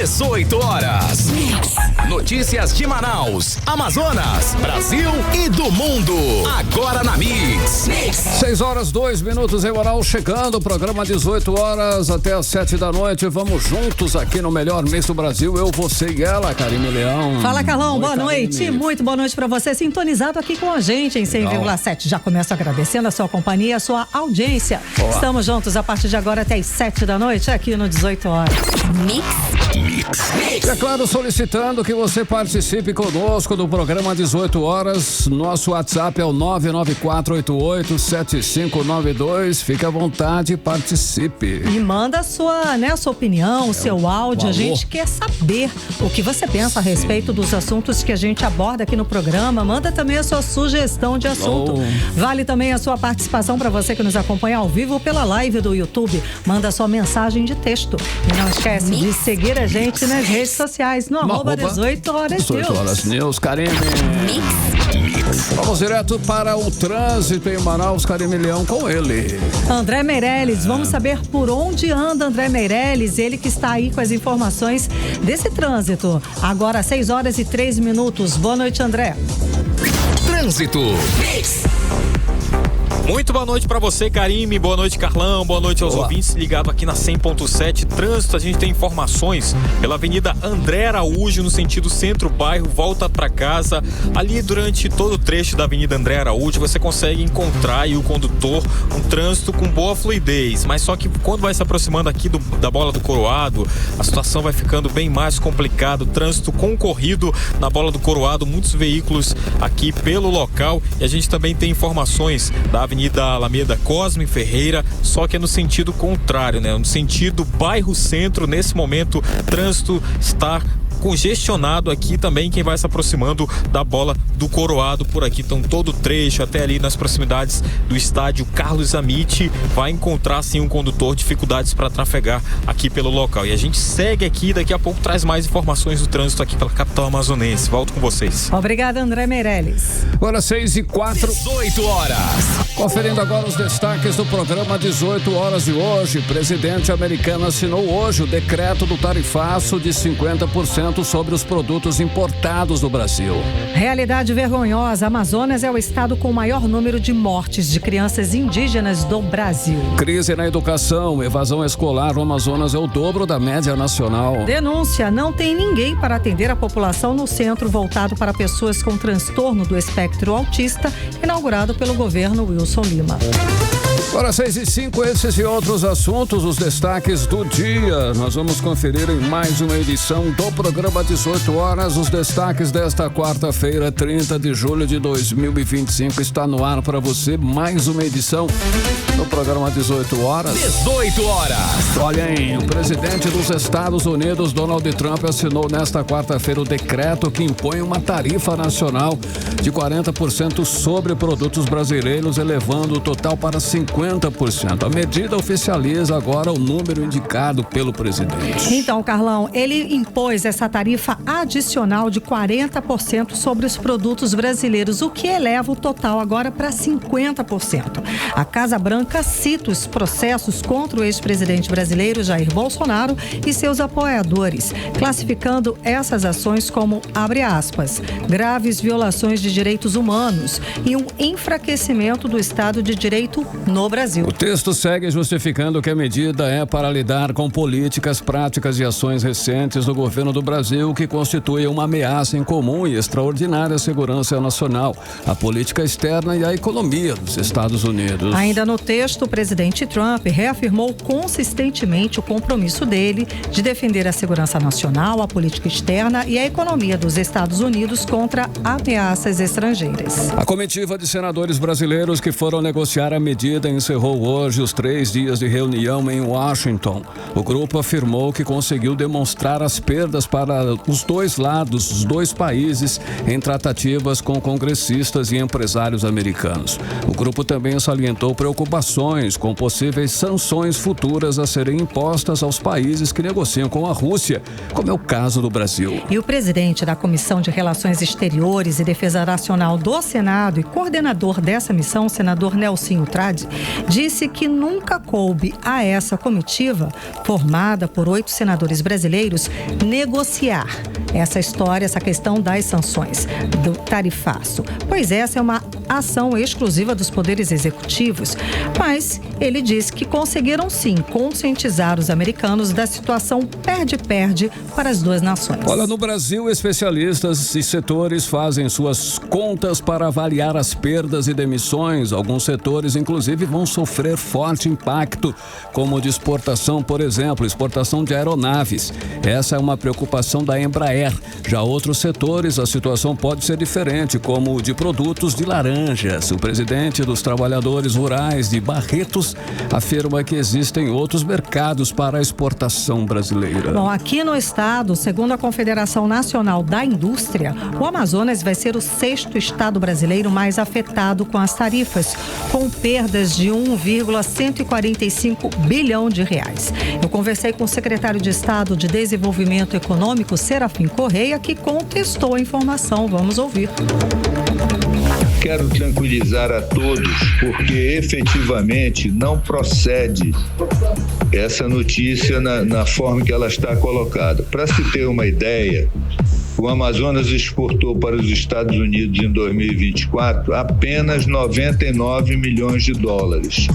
18 horas. Notícias de Manaus, Amazonas, Brasil e do mundo. Agora na Mix. 6 horas 2 minutos em Manaus, chegando o programa 18 horas até as 7 da noite. Vamos juntos aqui no melhor Mix do Brasil. Eu, você e ela, Karime Leão. Fala, Carlão. Boa Karime. noite. Muito boa noite pra você, sintonizado aqui com a gente em 100,7. Já começo agradecendo a sua companhia, a sua audiência. Boa. Estamos juntos a partir de agora até as 7 da noite, aqui no 18 horas. E é claro, solicitando que você participe conosco do programa 18 horas. Nosso WhatsApp é o 994887592. Fique à vontade e participe. E manda a sua opinião, o seu áudio. A gente quer saber o que você pensa a respeito dos assuntos que a gente aborda aqui no programa. Manda também a sua sugestão de assunto. Vale também a sua participação para você que nos acompanha ao vivo pela live do YouTube. Manda a sua mensagem de texto. E não esquece de seguir a gente nas redes sociais, no arroba 18 horas 18 horas News. Karime. Vamos direto para o trânsito em Manaus, Karime Leão, com ele. André Meirelles, vamos saber por onde anda André Meirelles, ele que está aí com as informações desse trânsito. Agora 6 horas e 3 minutos. Boa noite, André. Trânsito. Muito boa noite pra você, Karime. Boa noite, Carlão. Boa noite aos ouvintes ligados aqui na 100.7. Trânsito, a gente tem informações pela Avenida André Araújo, no sentido centro-bairro, volta pra casa. Ali durante todo o trecho da Avenida André Araújo, você consegue encontrar aí o condutor, um trânsito com boa fluidez. Mas só que quando vai se aproximando aqui da Bola do Coroado, a situação vai ficando bem mais complicada. Trânsito concorrido na Bola do Coroado, muitos veículos aqui pelo local. E a gente também tem informações da Avenida Alameda Cosme Ferreira, só que é no sentido contrário, né? No sentido bairro centro, nesse momento, trânsito está congestionado aqui também. Quem vai se aproximando da Bola do Coroado por aqui, então todo o trecho até ali nas proximidades do estádio Carlos Amite vai encontrar sim um condutor, dificuldades para trafegar aqui pelo local. E a gente segue aqui, daqui a pouco traz mais informações do trânsito aqui pela capital amazonense. Volto com vocês. Obrigada, André Meirelles. Agora 6 e 4. 18 horas. Conferindo agora os destaques do programa 18 horas de hoje. Presidente americano assinou hoje o decreto do tarifaço de 50% sobre os produtos importados do Brasil. Realidade vergonhosa. Amazonas é o estado com o maior número de mortes de crianças indígenas do Brasil. Crise na educação, evasão escolar no Amazonas é o dobro da média nacional. Denúncia: não tem ninguém para atender a população no centro voltado para pessoas com transtorno do espectro autista, inaugurado pelo governo Wilson Lima. Agora 6 e 5, esses e outros assuntos, os destaques do dia. Nós vamos conferir em mais uma edição do programa 18 horas. Os destaques desta quarta-feira, 30 de julho de 2025. Está no ar para você mais uma edição do programa 18 horas. 18 horas. Olha aí, o presidente dos Estados Unidos, Donald Trump, assinou nesta quarta-feira o decreto que impõe uma tarifa nacional de 40% sobre produtos brasileiros, elevando o total para 50%. A medida oficializa agora o número indicado pelo presidente. Então, Carlão, ele impôs essa tarifa adicional de 40% sobre os produtos brasileiros, o que eleva o total agora para 50%. A Casa Branca cita os processos contra o ex-presidente brasileiro Jair Bolsonaro e seus apoiadores, classificando essas ações como, abre aspas, graves violações de direitos humanos e um enfraquecimento do Estado de Direito no Brasil. O texto segue justificando que a medida é para lidar com políticas, práticas e ações recentes do governo do Brasil que constituem uma ameaça em comum e extraordinária à segurança nacional, à política externa e à economia dos Estados Unidos. Ainda no texto, o presidente Trump reafirmou consistentemente o compromisso dele de defender a segurança nacional, a política externa e a economia dos Estados Unidos contra ameaças estrangeiras. A comitiva de senadores brasileiros que foram negociar a medida encerrou hoje os 3 dias de reunião em Washington. O grupo afirmou que conseguiu demonstrar as perdas para os dois lados, os dois países, em tratativas com congressistas e empresários americanos. O grupo também salientou preocupações com possíveis sanções futuras a serem impostas aos países que negociam com a Rússia, como é o caso do Brasil. E o presidente da Comissão de Relações Exteriores e Defesa Nacional do Senado e coordenador dessa missão, o senador Nelsinho Trade, disse que nunca coube a essa comitiva, formada por 8 senadores brasileiros, negociar essa questão das sanções do tarifaço, pois essa é uma ação exclusiva dos poderes executivos, mas ele disse que conseguiram sim conscientizar os americanos da situação perde-perde para as duas nações. Olha, no Brasil, especialistas e setores fazem suas contas para avaliar as perdas e demissões. Alguns setores, inclusive, vão sofrer forte impacto, como de exportação, por exemplo, exportação de aeronaves. Essa é uma preocupação da Embraer. Já outros setores, a situação pode ser diferente, como o de produtos de laranjas. O presidente dos trabalhadores rurais de Barretos afirma que existem outros mercados para a exportação brasileira. Bom, aqui no estado, segundo a Confederação Nacional da Indústria, o Amazonas vai ser o 6º estado brasileiro mais afetado com as tarifas, com perdas de 1,145 bilhão de reais. Eu conversei com o secretário de Estado de Desenvolvimento Econômico, Serafim Correia, que contestou a informação. Vamos ouvir. Quero tranquilizar a todos, porque efetivamente não procede essa notícia na forma que ela está colocada. Para se ter uma ideia, o Amazonas exportou para os Estados Unidos em 2024 apenas 99 milhões de dólares,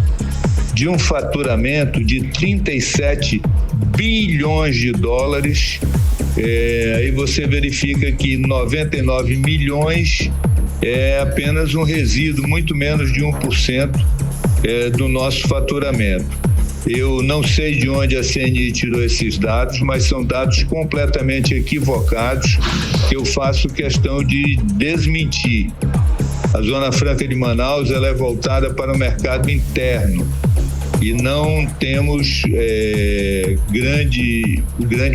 de um faturamento de 37 bilhões de dólares. Aí você verifica que 99 milhões é apenas um resíduo, muito menos de 1% do nosso faturamento. Eu não sei de onde a CNI tirou esses dados, mas são dados completamente equivocados que eu faço questão de desmentir. A Zona Franca de Manaus ela é voltada para o mercado interno e não temos grande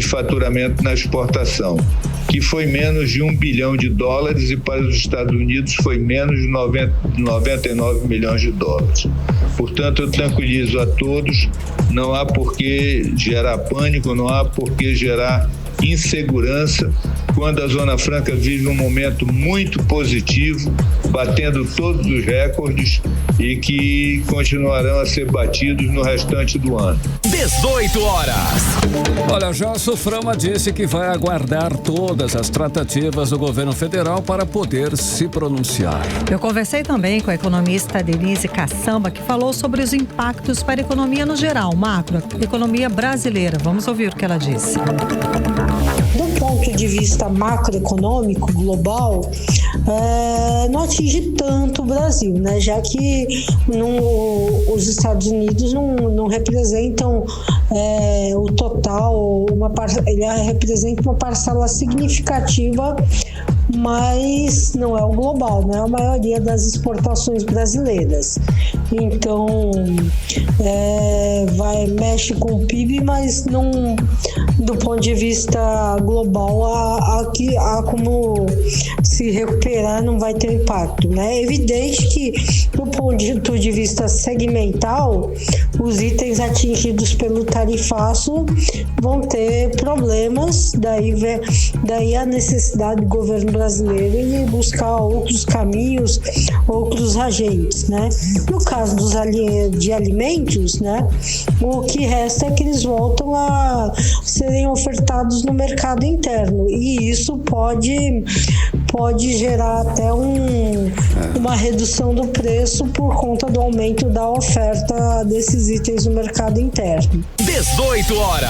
faturamento na exportação, que foi menos de 1 bilhão de dólares, e para os Estados Unidos foi menos de 99 milhões de dólares. Portanto, eu tranquilizo a todos, não há por que gerar pânico, não há por que gerar insegurança, quando a Zona Franca vive um momento muito positivo, batendo todos os recordes e que continuarão a ser batidos no restante do ano. 18 horas. Olha, já a Suframa disse que vai aguardar todas as tratativas do governo federal para poder se pronunciar. Eu conversei também com a economista Denise Cassamba, que falou sobre os impactos para a economia no geral, macroeconomia brasileira. Vamos ouvir o que ela disse. Do ponto de vista macroeconômico global, não atinge tanto o Brasil, né? Já que os Estados Unidos não representam o total, ele representa uma parcela significativa, mas não é o global, não é a maioria das exportações brasileiras. Então, mexe com o PIB, mas não, do ponto de vista global, como se recuperar, não vai ter impacto, né? É evidente que, do ponto de vista segmental, os itens atingidos pelo tarifaço vão ter problemas, daí a necessidade do governo brasileiro de buscar outros caminhos, outros agentes, né? No caso de alimentos, né, o que resta é que eles voltam a serem ofertados no mercado interno, e isso pode gerar até uma redução do preço por conta do aumento da oferta desses itens no mercado interno. 18 horas.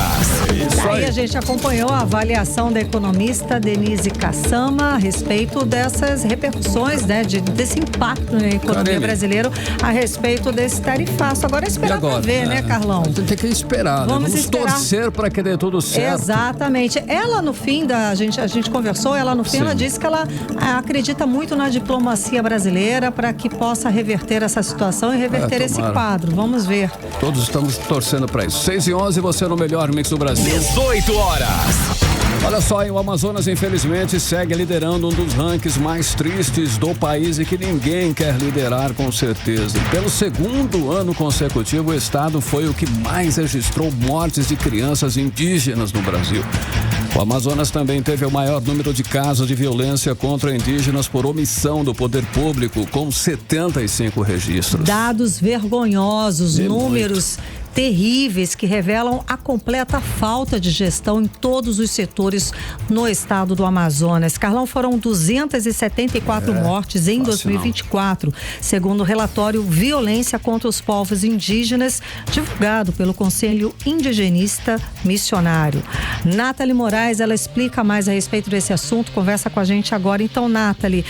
Aí a gente acompanhou a avaliação da economista Denise Cassamba a respeito dessas repercussões, né, desse impacto na economia brasileira a respeito desse tarifaço. Agora esperar para ver, né, Carlão? Tem que esperar, Vamos torcer para que dê tudo certo. Exatamente. Ela no fim a gente conversou, ela disse que ela acredita muito na diplomacia brasileira para que possa reverter essa situação e reverter esse quadro. Vamos ver. Todos estamos torcendo para isso. 6h11, você no melhor mix do Brasil. 18 horas. Olha só, o Amazonas infelizmente segue liderando um dos rankings mais tristes do país e que ninguém quer liderar, com certeza. Pelo segundo ano consecutivo, o estado foi o que mais registrou mortes de crianças indígenas no Brasil. O Amazonas também teve o maior número de casos de violência contra indígenas por omissão do poder público, com 75 registros. Dados vergonhosos, números terríveis que revelam a completa falta de gestão em todos os setores no estado do Amazonas. Carlão, foram 274 mortes em 2024, segundo o relatório Violência contra os Povos Indígenas, divulgado pelo Conselho Indigenista Missionário. Nathalie Moraes, ela explica mais a respeito desse assunto, conversa com a gente agora. Então, Nathalie,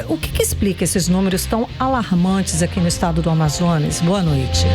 o que explica esses números tão alarmantes aqui no estado do Amazonas? Boa noite.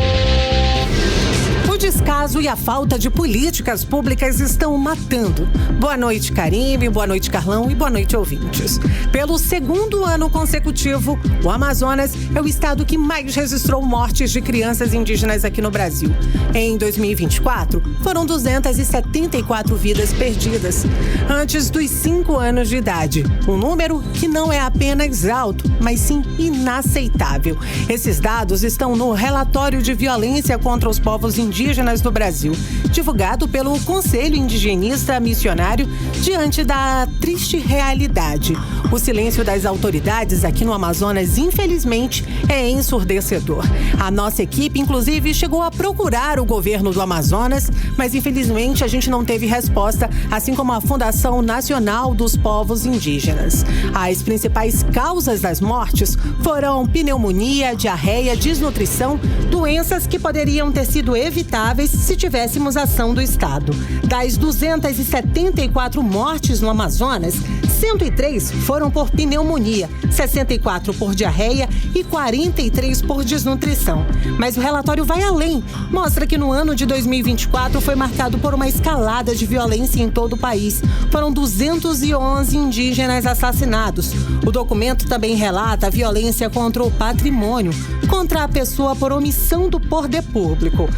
O descaso e a falta de políticas públicas estão matando. Boa noite, Karime, boa noite, Carlão, e boa noite, ouvintes. Pelo segundo ano consecutivo, o Amazonas é o estado que mais registrou mortes de crianças indígenas aqui no Brasil. Em 2024, foram 274 vidas perdidas antes dos 5 anos de idade. Um número que não é apenas alto, mas sim inaceitável. Esses dados estão no relatório de violência contra os povos indígenas do Brasil, divulgado pelo Conselho Indigenista Missionário, diante da triste realidade. O silêncio das autoridades aqui no Amazonas, infelizmente, é ensurdecedor. A nossa equipe, inclusive, chegou a procurar o governo do Amazonas, mas infelizmente a gente não teve resposta, assim como a Fundação Nacional dos Povos Indígenas. As principais causas das mortes foram pneumonia, diarreia, desnutrição, doenças que poderiam ter sido evitadas se tivéssemos ação do Estado. Das 274 mortes no Amazonas, 103 foram por pneumonia, 64 por diarreia e 43 por desnutrição. Mas o relatório vai além. Mostra que no ano de 2024 foi marcado por uma escalada de violência em todo o país. Foram 211 indígenas assassinados. O documento também relata a violência contra o patrimônio, contra a pessoa por omissão do poder público.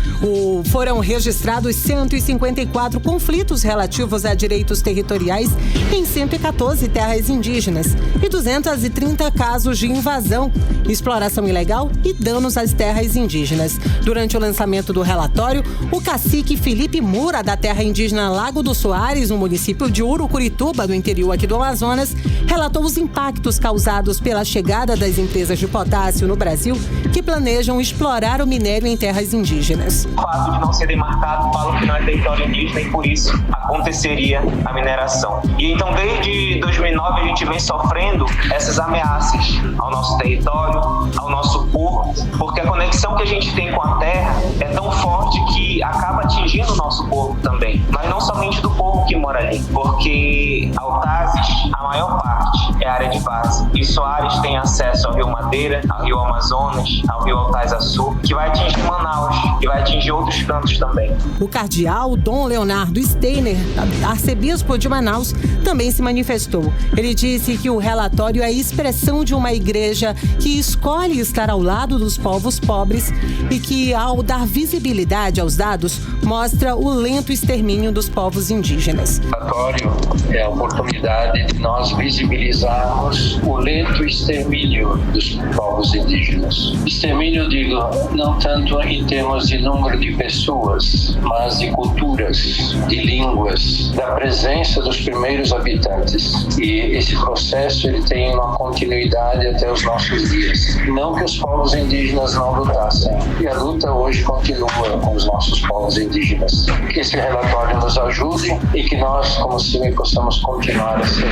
Foram registrados 154 conflitos relativos a direitos territoriais em 114 terras indígenas e 230 casos de invasão, exploração ilegal e danos às terras indígenas. Durante o lançamento do relatório, o cacique Felipe Mura, da terra indígena Lago do Soares, no município de Urucurituba, do interior aqui do Amazonas, relatou os impactos causados pela chegada das empresas de potássio no Brasil que planejam explorar o minério em terras indígenas. O fato de não ser demarcado fala que não é território indígena e por isso aconteceria a mineração. E então desde 2009 a gente vem sofrendo essas ameaças ao nosso território, ao nosso corpo, porque a conexão que a gente tem com a terra é tão forte que acaba atingindo o nosso corpo também, mas não somente do povo que mora ali, porque Altazes, a maior parte é área de base, e Soares tem acesso ao Rio Madeira, ao Rio Amazonas, ao Rio Altaz-Açu, que vai atingir Manaus, que vai atingir outros cantos também. O cardeal Dom Leonardo Steiner, arcebispo de Manaus, também se manifestou. Ele disse que o relatório é a expressão de uma igreja que escolhe estar ao lado dos povos pobres e que, ao dar visibilidade aos dados, mostra o lento extermínio dos povos indígenas. O relatório é a oportunidade de nós visibilizarmos o lento extermínio dos povos indígenas. Extermínio, digo, não tanto em termos de número de pessoas, mas de culturas, de línguas, da presença dos primeiros habitantes. E esse processo ele tem uma continuidade até os nossos dias. Não que os povos indígenas não lutassem. E a luta hoje continua com os nossos povos indígenas. Que esse relatório nos ajude e que nós, como CIMI, possamos continuar assim,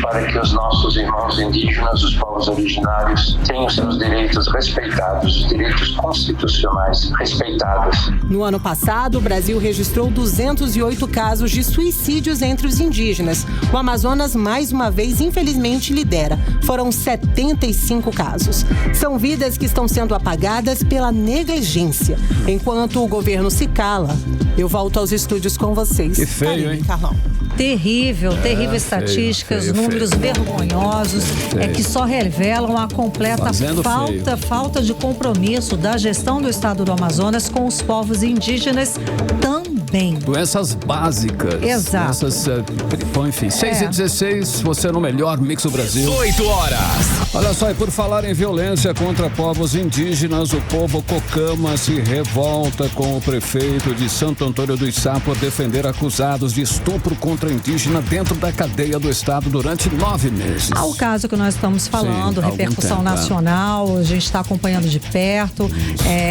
para que os nossos irmãos indígenas, os povos originários, tenham seus direitos respeitados, os direitos constitucionais respeitados. No ano passado, o Brasil registrou 208 casos de suicídios entre os indígenas. O Amazonas, mais uma vez, infelizmente, lidera. Foram 75 casos. São vidas que estão sendo apagadas pela negligência. Enquanto o governo se cala, eu volto aos estúdios com vocês. Que feio, hein? Carlão. Terrível estatísticas, números vergonhosos, que só revelam a completa falta de compromisso da gestão do estado do Amazonas com os povos indígenas também. bem. Doenças básicas. Exato. Doenças, bom, enfim, 6h16, você no melhor Mix do Brasil. 8 horas. Olha só, e por falar em violência contra povos indígenas, o povo Cocama se revolta com o prefeito de Santo Antônio do Içá por defender acusados de estupro contra indígena dentro da cadeia do estado durante 9 meses. Ao caso que nós estamos falando, repercussão nacional, a gente está acompanhando de perto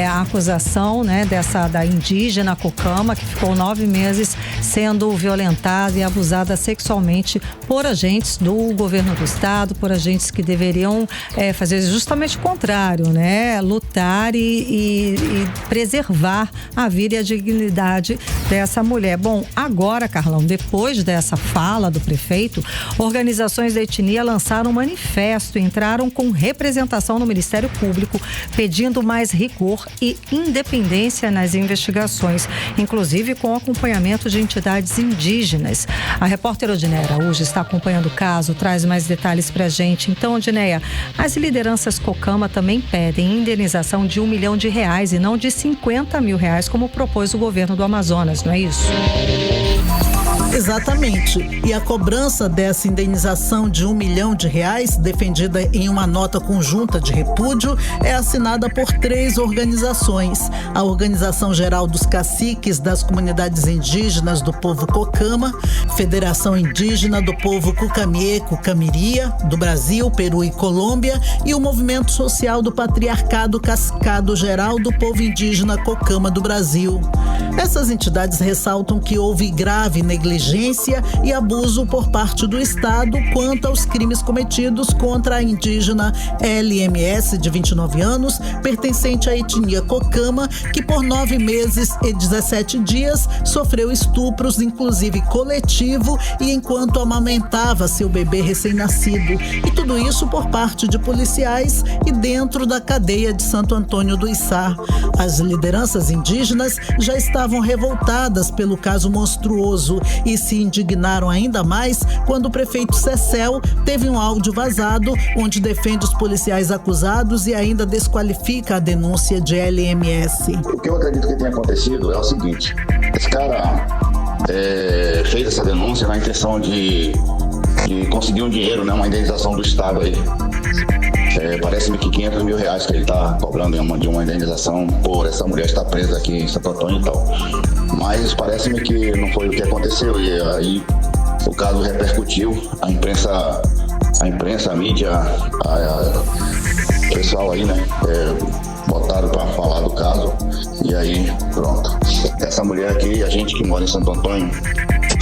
a acusação, né, da indígena Cocama, que ficou 9 meses sendo violentada e abusada sexualmente por agentes do governo do estado, por agentes que deveriam fazer justamente o contrário, né? Lutar e preservar a vida e a dignidade dessa mulher. Bom, agora, Carlão, depois dessa fala do prefeito, organizações da etnia lançaram um manifesto e entraram com representação no Ministério Público, pedindo mais rigor e independência nas investigações, inclusive com acompanhamento de entidades indígenas. A repórter Odineia Araújo está acompanhando o caso, traz mais detalhes pra gente. Então, Odineia, as lideranças Cocama também pedem indenização de R$1 milhão e não de R$50 mil, como propôs o governo do Amazonas, não é isso? Exatamente. E a cobrança dessa indenização de R$1 milhão, defendida em uma nota conjunta de repúdio, é assinada por 3 organizações. A Organização Geral dos Caciques das Comunidades Indígenas do Povo Cocama, Federação Indígena do Povo Cucamiê-Cucamiria, do Brasil, Peru e Colômbia, e o Movimento Social do Patriarcado Cascado Geral do Povo Indígena Cocama do Brasil. Essas entidades ressaltam que houve grave negligência e abuso por parte do Estado quanto aos crimes cometidos contra a indígena LMS, de 29 anos, pertencente à etnia Cocama, que por 9 meses e 17 dias sofreu estupros, inclusive coletivo, e enquanto amamentava seu bebê recém-nascido. E tudo isso por parte de policiais e dentro da cadeia de Santo Antônio do Içá. As lideranças indígenas já estavam revoltadas pelo caso monstruoso e se indignaram ainda mais quando o prefeito Cecel teve um áudio vazado onde defende os policiais acusados e ainda desqualifica a denúncia de LMS. O que eu acredito que tenha acontecido é o seguinte: esse cara fez essa denúncia na intenção de conseguir um dinheiro, né, uma indenização do Estado aí. Parece-me que R$500 mil que ele está cobrando de uma indenização por essa mulher estar presa aqui em Santo Antônio e tal. Mas parece-me que não foi o que aconteceu, e aí o caso repercutiu, a imprensa, a mídia, o pessoal aí, né, botaram para falar do caso, e aí pronto. Essa mulher aqui, a gente que mora em Santo Antônio,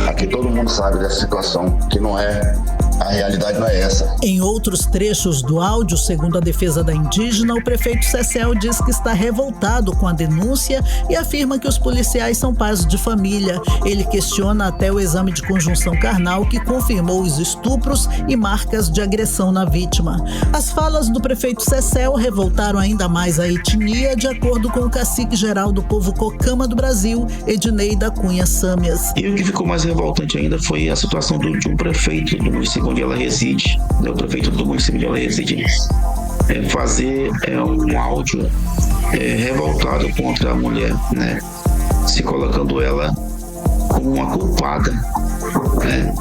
aqui todo mundo sabe dessa situação, que não é... A realidade não é essa. Em outros trechos do áudio, segundo a defesa da indígena, o prefeito Cecel diz que está revoltado com a denúncia e afirma que os policiais são pais de família. Ele questiona até o exame de conjunção carnal que confirmou os estupros e marcas de agressão na vítima. As falas do prefeito Cecel revoltaram ainda mais a etnia, de acordo com o cacique geral do povo Cocama do Brasil, Ednei da Cunha Sâmias. E o que ficou mais revoltante ainda foi a situação de um prefeito do município onde ela reside, o prefeito do município onde ela reside, fazer um áudio revoltado contra a mulher, né, se colocando ela como uma culpada, né.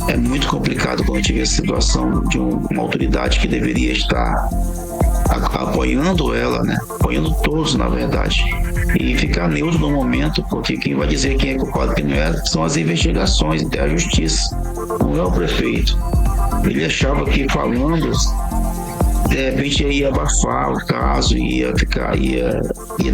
É muito complicado quando a gente vê a situação de uma autoridade que deveria estar apoiando ela, né, apoiando todos, na verdade, e ficar neutro no momento, porque quem vai dizer quem é culpado e quem não é são as investigações e a justiça, não é o prefeito. Ele achava que falando, de repente ia abafar o caso, ia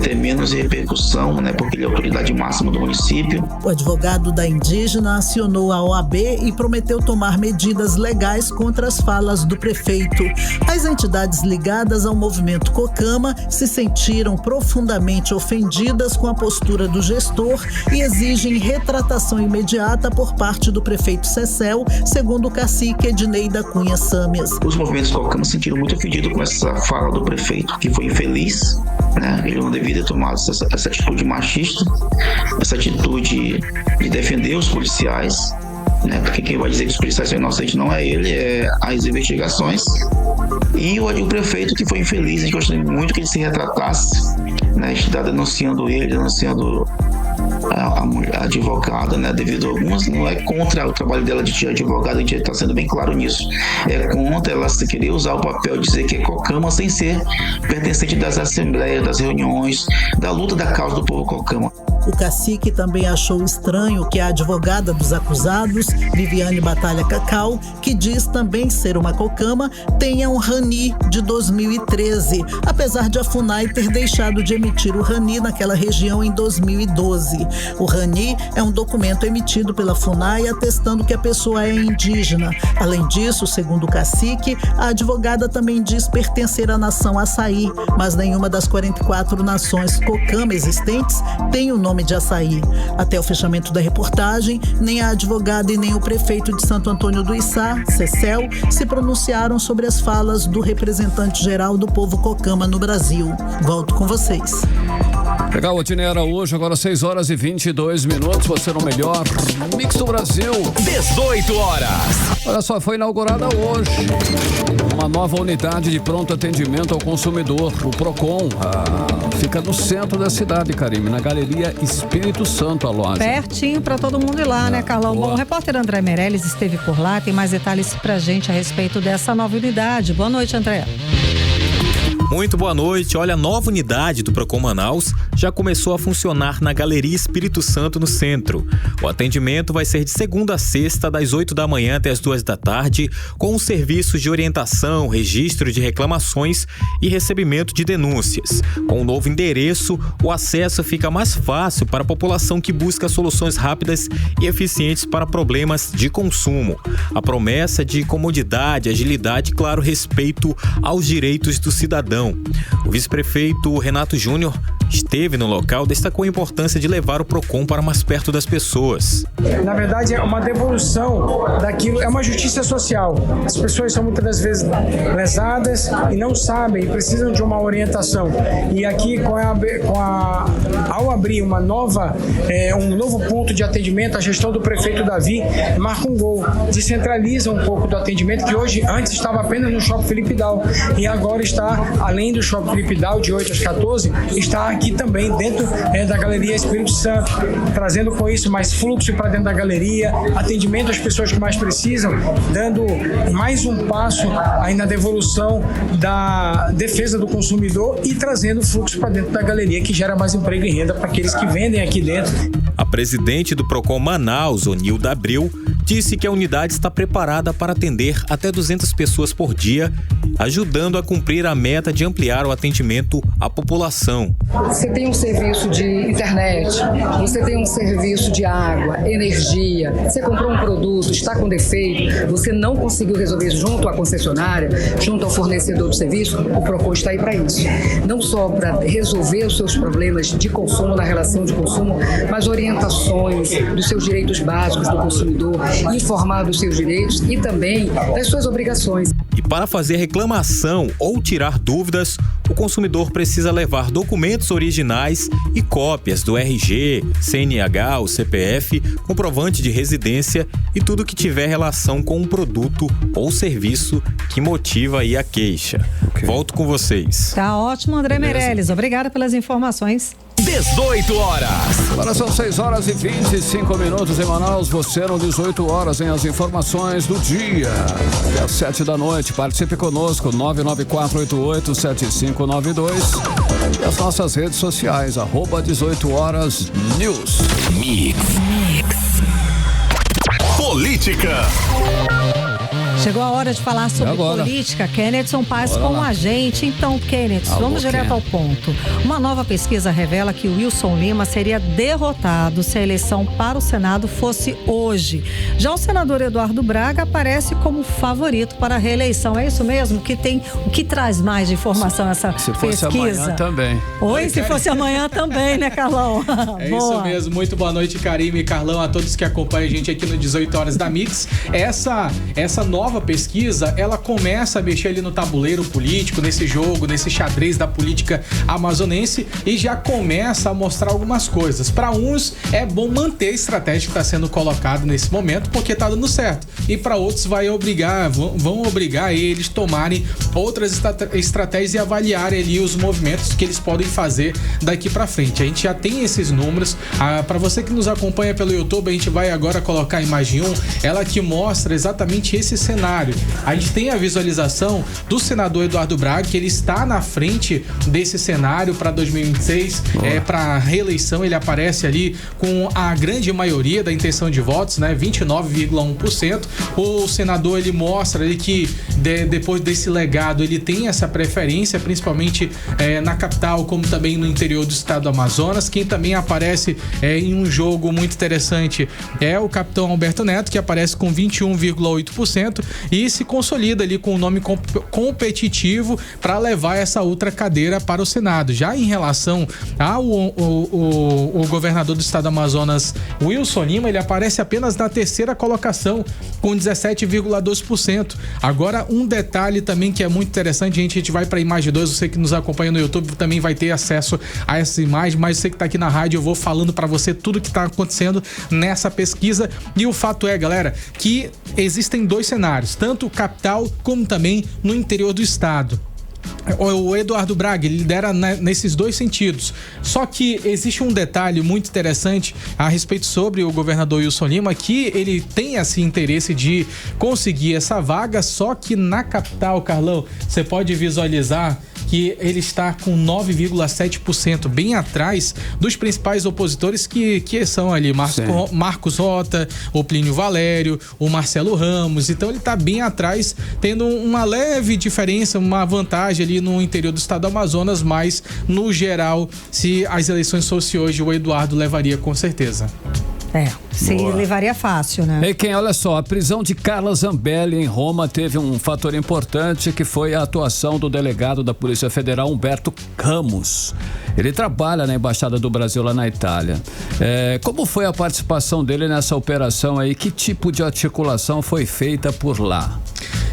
ter menos repercussão, né, porque ele é a autoridade máxima do município. O advogado da indígena acionou a OAB e prometeu tomar medidas legais contra as falas do prefeito. As entidades ligadas ao movimento Cocama se sentiram profundamente ofendidas com a postura do gestor e exigem retratação imediata por parte do prefeito Cecel, segundo o cacique Ednei da Cunha Sâmias. Os movimentos Cocama se sentiram muito ofendidos com essa fala do prefeito, que foi infeliz, né? Ele não deveria ter tomado essa atitude machista, essa atitude de defender os policiais, né? Porque quem vai dizer que os policiais são inocentes não é ele, é as investigações. E o prefeito, que foi infeliz, a gente gostaria muito que ele se retratasse, né? Está denunciando ele, denunciando a advogada, né, devido a algumas, não é contra o trabalho dela de advogada, a gente está sendo bem claro nisso, é contra ela se querer usar o papel de dizer que é cocama sem ser pertencente das assembleias, das reuniões, da luta da causa do povo cocama. O cacique também achou estranho que a advogada dos acusados, Viviane Batalha Cacau, que diz também ser uma cocama, tenha um RANI de 2013, apesar de a FUNAI ter deixado de emitir o RANI naquela região em 2012. O RANI é um documento emitido pela FUNAI atestando que a pessoa é indígena. Além disso, segundo o cacique, a advogada também diz pertencer à nação Açaí, mas nenhuma das 44 nações cocama existentes tem o nome de Açaí. Até o fechamento da reportagem, nem a advogada e nem o prefeito de Santo Antônio do Içá, Cecel, se pronunciaram sobre as falas do representante geral do povo cocama no Brasil. Volto com vocês. Legal, Otine Araújo, agora 6 horas e 22 minutos, você no melhor Mix do Brasil. 18 horas. Olha só, foi inaugurada hoje uma nova unidade de pronto atendimento ao consumidor, o Procon. Fica no centro da cidade, Karime, na Galeria Espírito Santo, a loja. Pertinho pra todo mundo ir lá, né, Carlão? Boa. Bom, o repórter André Meirelles esteve por lá, tem mais detalhes pra gente a respeito dessa nova unidade. Boa noite, André. Muito boa noite. Olha, a nova unidade do Procon Manaus já começou a funcionar na Galeria Espírito Santo, no centro. O atendimento vai ser de segunda a sexta, das 8 da manhã até as 2 da tarde, com os serviços de orientação, registro de reclamações e recebimento de denúncias. Com o novo endereço, o acesso fica mais fácil para a população que busca soluções rápidas e eficientes para problemas de consumo. A promessa de comodidade, agilidade e, claro, respeito aos direitos do cidadão. O vice-prefeito Renato Júnior esteve no local, destacou a importância de levar o Procon para mais perto das pessoas. Na verdade, é uma devolução daquilo, é uma justiça social. As pessoas são muitas das vezes lesadas e não sabem, precisam de uma orientação. E aqui, ao abrir um novo ponto de atendimento, a gestão do prefeito Davi marca um gol, descentraliza um pouco do atendimento, que antes estava apenas no Shopping Felipe Dal, e agora está, além do Shopping Felipe Dal, de 8 às 14, está aqui também dentro da Galeria Espírito Santo, trazendo com isso mais fluxo para dentro da galeria, atendimento às pessoas que mais precisam, dando mais um passo aí na devolução da defesa do consumidor e trazendo fluxo para dentro da galeria, que gera mais emprego e renda para aqueles que vendem aqui dentro. A presidente do Procon Manaus, Onilda Abreu, disse que a unidade está preparada para atender até 200 pessoas por dia, ajudando a cumprir a meta de ampliar o atendimento à população. Você tem um serviço de internet, você tem um serviço de água, energia, você comprou um produto, está com defeito, você não conseguiu resolver junto à concessionária, junto ao fornecedor do serviço, o Procon está aí para isso. Não só para resolver os seus problemas de consumo, na relação de consumo, mas orientações dos seus direitos básicos do consumidor, informar dos seus direitos e também das suas obrigações. E para fazer reclamação ou tirar dúvidas, o consumidor precisa levar documentos originais e cópias do RG, CNH, o CPF, comprovante de residência e tudo que tiver relação com um produto ou serviço que motiva aí a queixa. Okay. Volto com vocês. Tá ótimo, André Meirelles. Obrigada pelas informações. 18 horas. Agora são 6 horas e 25 minutos em Manaus. Você no 18 horas em as informações do dia. Até às 7 da noite. Participe conosco, 994887592. E as nossas redes sociais, @18horas News. Mix. Política. Chegou a hora de falar sobre política. Kennethson Paz com a gente. Então, Kennethson, vamos direto ao ponto. Uma nova pesquisa revela que Wilson Lima seria derrotado se a eleição para o Senado fosse hoje. Já o senador Eduardo Braga aparece como favorito para a reeleição. É isso mesmo? O que traz mais de informação essa pesquisa? Se fosse amanhã também. Oi, se fosse amanhã também, né, Carlão? É isso mesmo. Muito boa noite, Karime e Carlão, a todos que acompanham a gente aqui no 18 horas da Mix. Essa nova nova pesquisa, ela começa a mexer ali no tabuleiro político, nesse jogo, nesse xadrez da política amazonense e já começa a mostrar algumas coisas. Para uns é bom manter a estratégia que está sendo colocada nesse momento porque está dando certo. E para outros vão obrigar eles a tomarem outras estratégias e avaliarem ali os movimentos que eles podem fazer daqui para frente. A gente já tem esses números. Para você que nos acompanha pelo YouTube, a gente vai agora colocar a imagem 1, ela que mostra exatamente esse cenário. A gente tem a visualização do senador Eduardo Braga, que ele está na frente desse cenário para 2026, para reeleição. Ele aparece ali com a grande maioria da intenção de votos, né, 29,1%. O senador, ele mostra ali que depois desse legado ele tem essa preferência, principalmente na capital, como também no interior do estado do Amazonas. Quem também aparece em um jogo muito interessante é o capitão Alberto Neto, que aparece com 21,8% e se consolida ali com um nome competitivo para levar essa outra cadeira para o Senado. Já em relação ao o governador do estado do Amazonas, Wilson Lima, ele aparece apenas na terceira colocação com 17,2%. Agora, um detalhe também que é muito interessante, a gente vai para a imagem 2, você que nos acompanha no YouTube também vai ter acesso a essa imagem, mas você que está aqui na rádio, eu vou falando para você tudo que está acontecendo nessa pesquisa. E o fato é, galera, que existem dois cenários, tanto capital como também no interior do estado. O Eduardo Braga, ele lidera nesses dois sentidos. Só que existe um detalhe muito interessante a respeito sobre o governador Wilson Lima, que ele tem esse interesse de conseguir essa vaga, só que na capital, Carlão, você pode visualizar que ele está com 9,7%, bem atrás dos principais opositores que são ali Marcos Rota, o Plínio Valério, o Marcelo Ramos. Então ele está bem atrás, tendo uma leve diferença, uma vantagem ali no interior do estado do Amazonas, mas no geral, se as eleições fossem hoje, o Eduardo levaria com certeza. Levaria fácil, né? E quem, olha só, a prisão de Carla Zambelli em Roma teve um fator importante, que foi a atuação do delegado da Polícia Federal, Humberto Ramos. Ele trabalha na Embaixada do Brasil lá na Itália. Como foi a participação dele nessa operação aí? Que tipo de articulação foi feita por lá?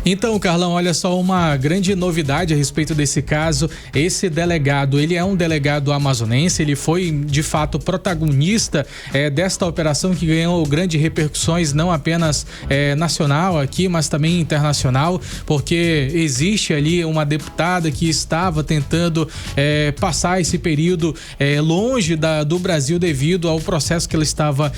Então, Carlão, olha só, uma grande novidade a respeito desse caso. Esse delegado, ele é um delegado amazonense, ele foi de fato protagonista desta operação que ganhou grandes repercussões, não apenas nacional aqui, mas também internacional, porque existe ali uma deputada que estava tentando passar esse período longe do Brasil devido ao processo que ela estava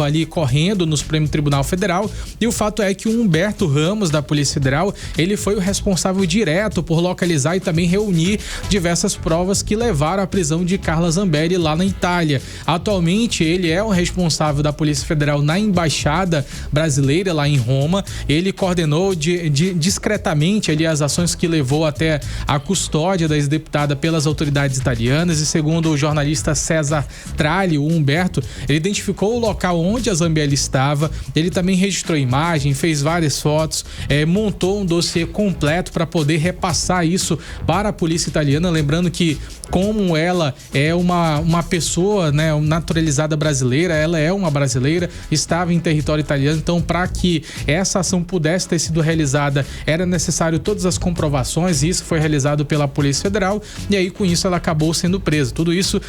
ali correndo no Supremo Tribunal Federal. E o fato é que o Humberto Ramos, da Polícia Federal, ele foi o responsável direto por localizar e também reunir diversas provas que levaram à prisão de Carla Zambelli lá na Itália. Atualmente, ele é o responsável da Polícia Federal na Embaixada Brasileira lá em Roma. Ele coordenou discretamente ali as ações que levou até a custódia da ex-deputada pelas autoridades italianas, e segundo o jornalista César Tralli, o Humberto, ele identificou o local onde a Zambelli estava, ele também registrou imagem, fez várias fotos, montou um dossiê completo para poder repassar isso para a polícia italiana, lembrando que como ela é uma pessoa, né, naturalizada brasileira, ela é uma brasileira, estava em território italiano, então para que essa ação pudesse ter sido realizada, era necessário todas as comprovações, e isso foi realizado pela Polícia Federal, e aí com isso ela acabou sendo presa. Tudo isso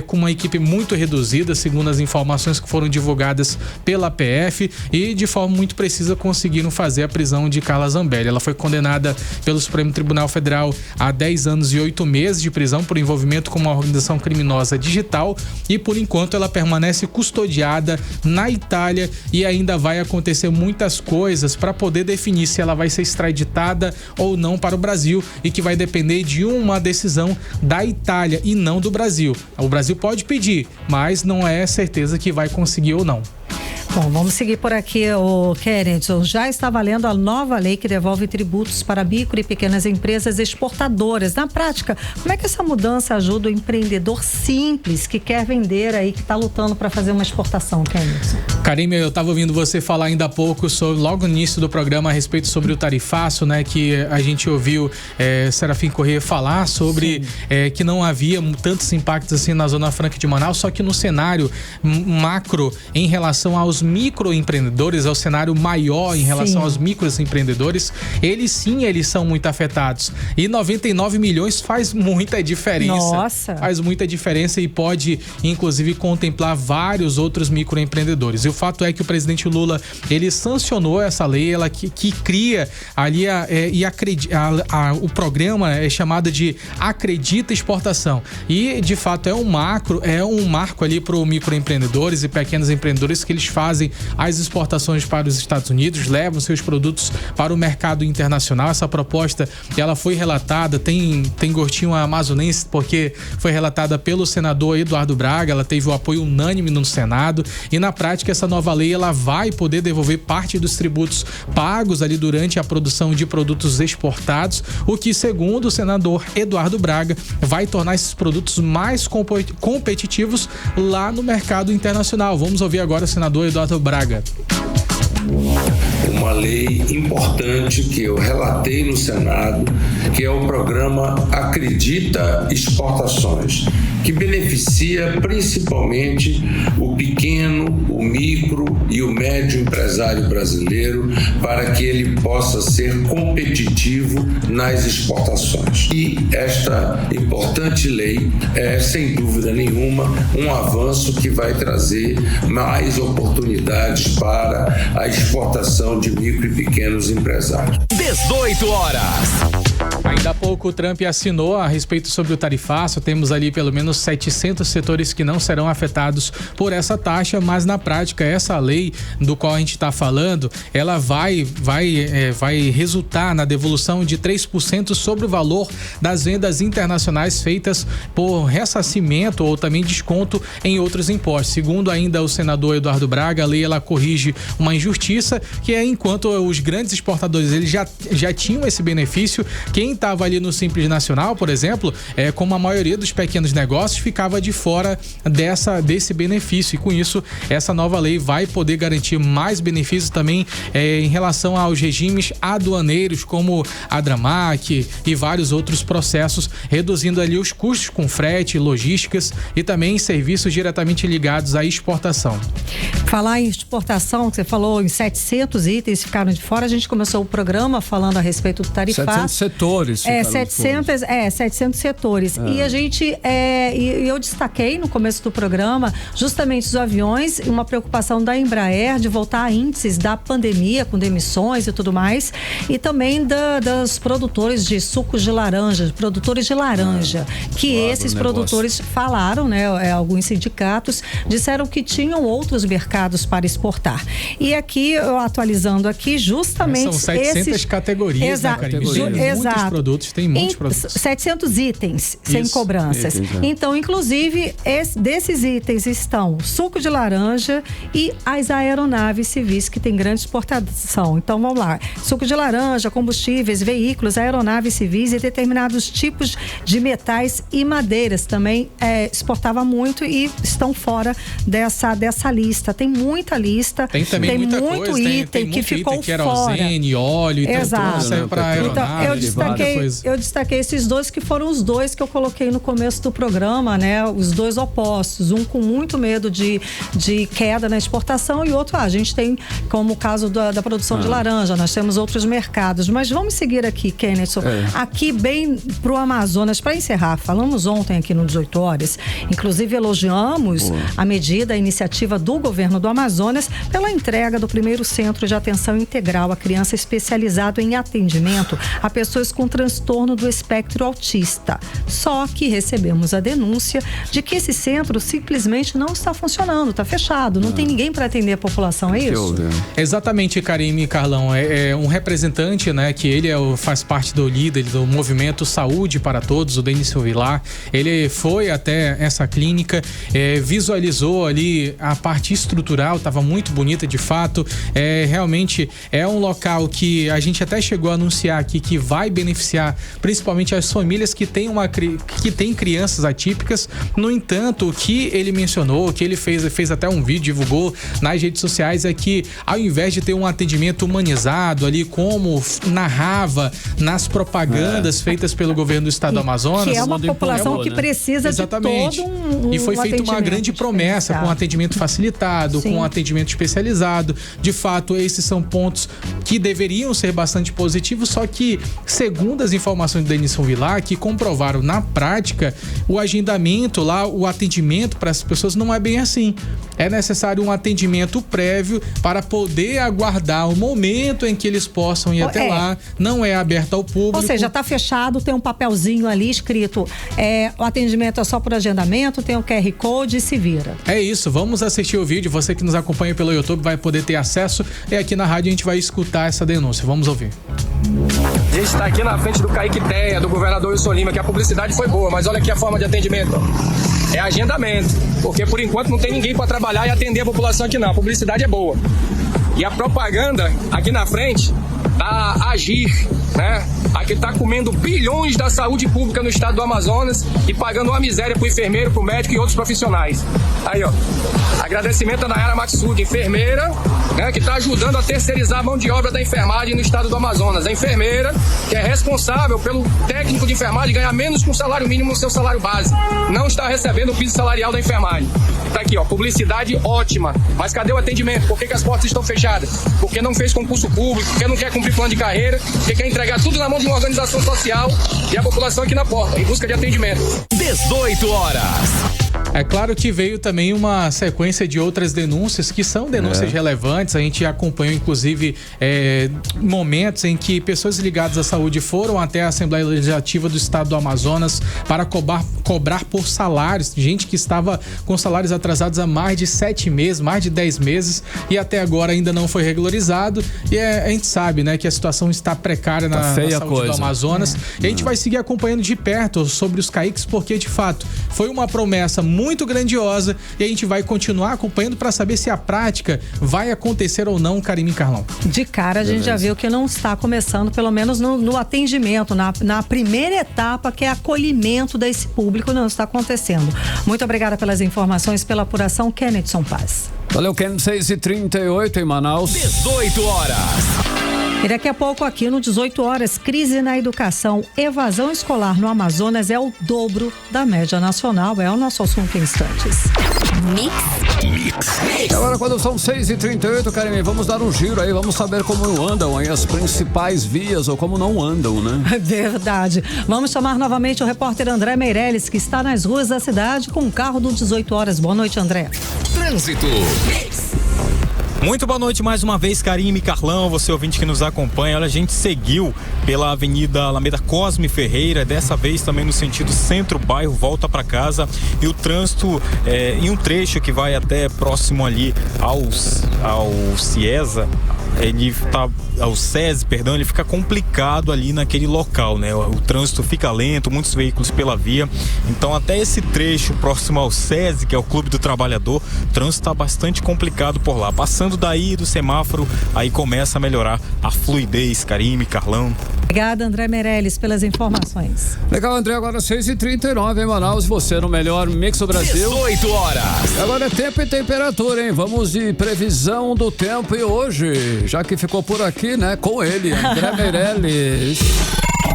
com uma equipe muito reduzida, segundo as informações que foram divulgadas pela PF, e de forma muito precisa conseguiram fazer a prisão de Carla Zambelli. Ela foi condenada pelo Supremo Tribunal Federal a 10 anos e 8 meses de prisão por envolvimento com uma organização criminosa digital, e por enquanto ela permanece custodiada na Itália, e ainda vai acontecer muitas coisas para poder definir se ela vai ser extraditada ou não para o Brasil, e que vai depender de uma decisão da Itália e não do Brasil. O Brasil pode pedir, mas não é certeza que vai conseguir ou não. Bom, vamos seguir por aqui, o Kennedy. Já está valendo a nova lei que devolve tributos para micro e pequenas empresas exportadoras. Na prática, como é que essa mudança ajuda o empreendedor simples que quer vender aí, que está lutando para fazer uma exportação, Kennedy? Karime, eu estava ouvindo você falar ainda há pouco, logo no início do programa, a respeito sobre o tarifaço, né? Que a gente ouviu Serafim Corrêa falar sobre que não havia tantos impactos assim na Zona Franca de Manaus, só que no cenário macro, em relação aos microempreendedores, é o cenário maior em relação aos microempreendedores, eles são muito afetados. E 99 milhões faz muita diferença. Nossa! Faz muita diferença e pode, inclusive, contemplar vários outros microempreendedores. E o fato é que o presidente Lula, ele sancionou essa lei, ela que cria ali o programa é chamado de Acredita Exportação. E, de fato, é um marco ali para os microempreendedores e pequenos empreendedores que eles fazem as exportações para os Estados Unidos, levam seus produtos para o mercado internacional. Essa proposta, ela foi relatada, tem gostinho amazonense, porque foi relatada pelo senador Eduardo Braga, ela teve o apoio unânime no Senado e, na prática, essa nova lei, ela vai poder devolver parte dos tributos pagos ali durante a produção de produtos exportados, o que, segundo o senador Eduardo Braga, vai tornar esses produtos mais competitivos lá no mercado internacional. Vamos ouvir agora o senador Eduardo Braga. Uma lei importante que eu relatei no Senado, que é o programa Acredita Exportações, que beneficia principalmente o pequeno, o micro e o médio empresário brasileiro para que ele possa ser competitivo nas exportações. E esta importante lei é, sem dúvida nenhuma, um avanço que vai trazer mais oportunidades para a exportação de micro e pequenos empresários. 18 horas. Ainda há pouco o Trump assinou a respeito sobre o tarifaço. Temos ali pelo menos 700 setores que não serão afetados por essa taxa, mas na prática essa lei do qual a gente está falando, ela vai resultar na devolução de 3% sobre o valor das vendas internacionais feitas por ressarcimento ou também desconto em outros impostos. Segundo ainda o senador Eduardo Braga, a lei ela corrige uma injustiça, que é enquanto os grandes exportadores eles já tinham esse benefício, quem estava ali no Simples Nacional, por exemplo, como a maioria dos pequenos negócios, ficava de fora desse benefício. E com isso, essa nova lei vai poder garantir mais benefícios também em relação aos regimes aduaneiros, como a Dramac e vários outros processos, reduzindo ali os custos com frete, logísticas e também serviços diretamente ligados à exportação. Falar em exportação, você falou em 700 itens ficaram de fora, a gente começou o programa falando a respeito do tarifaço. 700 setores. 700 setores. E a gente, eu destaquei no começo do programa justamente os aviões, uma preocupação da Embraer de voltar a índices da pandemia, com demissões e tudo mais, e também dos produtores de sucos de laranja, produtores de laranja, que esses produtores falaram, né, alguns sindicatos disseram que tinham outros mercados para exportar. E aqui, eu atualizando aqui, justamente são 700 categorias, né, Karine? Muitos produtos, tem muitos produtos. 700 itens sem cobranças. Então, inclusive, desses itens estão suco de laranja e as aeronaves civis, que tem grande exportação. Então, vamos lá. Suco de laranja, combustíveis, veículos, aeronaves civis e determinados tipos de metais e madeiras também exportava muito e estão fora dessa lista. Tem muita lista. Tem também tem muita muito coisa, item que ficou fora. Querosene, óleo, então serve para aeronave. Eu destaquei esses dois que foram os dois que eu coloquei no começo do programa, né? Os dois opostos, um com muito medo de queda na exportação e outro, a gente tem como o caso da produção de laranja, nós temos outros mercados, mas vamos seguir aqui, Kenneth, aqui bem pro Amazonas, para encerrar, falamos ontem aqui no 18 horas, inclusive elogiamos a medida, a iniciativa do governo do Amazonas pela entrega do primeiro centro de atenção integral à criança especializado em atendimento a pessoas com transtorno do espectro autista. Só que recebemos a denúncia de que esse centro simplesmente não está funcionando, está fechado, não tem ninguém para atender a população, é isso? Exatamente, Karine e Carlão, é um representante, né, que ele faz parte do líder do movimento Saúde para Todos, o Denício Vilar. Ele foi até essa clínica, visualizou ali a parte estrutural, estava muito bonita de fato, realmente é um local que a gente até chegou a anunciar aqui que vai beneficiar beneficiar principalmente as famílias que têm crianças atípicas. No entanto, o que ele mencionou, que ele fez até um vídeo, divulgou nas redes sociais, é que ao invés de ter um atendimento humanizado ali, como narrava nas propagandas feitas pelo governo do estado do Amazonas, que é uma população que precisa exatamente, de todo um e foi feita uma grande promessa com atendimento facilitado, com atendimento especializado. De fato, esses são pontos que deveriam ser bastante positivos, só que, segundo as informações do Denilson Vilar, que comprovaram na prática, o agendamento lá, o atendimento para as pessoas não é bem assim. É necessário um atendimento prévio para poder aguardar o momento em que eles possam ir até lá. Não é aberto ao público. Ou seja, está fechado, tem um papelzinho ali escrito, o atendimento é só por agendamento, tem o QR Code e se vira. É isso, vamos assistir o vídeo. Você que nos acompanha pelo YouTube vai poder ter acesso, e aqui na rádio a gente vai escutar essa denúncia. Vamos ouvir. A gente está aqui na frente do Kaique Teia, do governador Wilson Lima, que a publicidade foi boa, mas olha aqui a forma de atendimento. É agendamento, porque por enquanto não tem ninguém para trabalhar e atender a população aqui não. A publicidade é boa. E a propaganda aqui na frente tá Agir, né? Aqui tá comendo bilhões da saúde pública no estado do Amazonas e pagando uma miséria pro enfermeiro, pro médico e outros profissionais. Aí, ó. Agradecimento a Nayara Maxud, enfermeira, né, que tá ajudando a terceirizar a mão de obra da enfermagem no estado do Amazonas. A enfermeira, que é responsável pelo técnico de enfermagem ganhar menos que um salário mínimo no seu salário base. Não está recebendo o piso salarial da enfermagem. Tá aqui, ó, publicidade ótima. Mas cadê o atendimento? Por que as portas estão fechadas? Porque não fez concurso público, porque não quer cumprir plano de carreira, porque quer entregar tudo na mão de uma organização social e a população aqui na porta, em busca de atendimento. 18 horas. É claro que veio também uma sequência de outras denúncias que são denúncias relevantes. A gente acompanhou, inclusive, momentos em que pessoas ligadas à saúde foram até a Assembleia Legislativa do Estado do Amazonas para cobrar por salários. Gente que estava com salários atrasados há mais de 7 meses, mais de 10 meses, e até agora ainda não foi regularizado. E a gente sabe, né, que a situação está precária na saúde do Amazonas. E a gente vai seguir acompanhando de perto sobre os CAICs, porque, de fato, foi uma promessa muito grandiosa, e a gente vai continuar acompanhando para saber se a prática vai acontecer ou não, Karime e Carlão. De cara, a gente já viu que não está começando, pelo menos no atendimento, na primeira etapa, que é acolhimento desse público, não está acontecendo. Muito obrigada pelas informações, pela apuração, Kennedson Paz. Valeu, Ken. 6h38 em Manaus. 18 horas. E daqui a pouco aqui no 18 horas, crise na educação, evasão escolar no Amazonas é o dobro da média nacional. É o nosso assunto em instantes. Mix. Agora, quando são 6h38, Karime, vamos dar um giro aí, vamos saber como andam aí as principais vias, ou como não andam, né? Verdade. Vamos chamar novamente o repórter André Meirelles, que está nas ruas da cidade com o carro do 18 horas. Boa noite, André. Trânsito. Muito boa noite mais uma vez, Karime, Carlão, você ouvinte que nos acompanha. Olha, a gente seguiu pela Avenida Alameda Cosme Ferreira, dessa vez também no sentido centro-bairro, volta para casa, e o trânsito em um trecho que vai até próximo ali ao CIESA, ao SESI, perdão, ele fica complicado ali naquele local, né? O trânsito fica lento, muitos veículos pela via, então até esse trecho próximo ao SESI, que é o Clube do Trabalhador, o trânsito está bastante complicado por lá. Passando daí do semáforo, aí começa a melhorar a fluidez, Karime, Carlão. Obrigada, André Meirelles, pelas informações. Legal, André, agora 6h39 em Manaus, você no melhor Mix do Brasil. 18 horas. Agora é tempo e temperatura, hein? Vamos de previsão do tempo, e hoje, já que ficou por aqui, né, com ele, André Meirelles.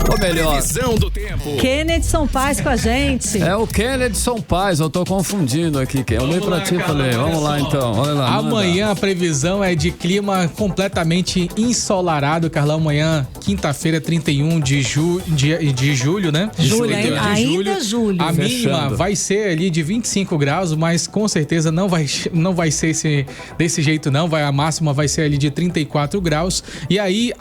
Ou melhor, previsão do tempo. Kennedson Paz com a gente. É o Kennedson Paz, eu tô confundindo aqui. Eu olhei pra ti e falei, vamos lá então, olha lá. Amanhã a previsão é de clima completamente ensolarado, Carlão. Amanhã, quinta-feira, 31 de julho, né? Julho, ainda julho. A mínima vai ser ali de 25 graus, mas com certeza não vai ser desse jeito não. A máxima vai ser ali de 34 graus. E aí,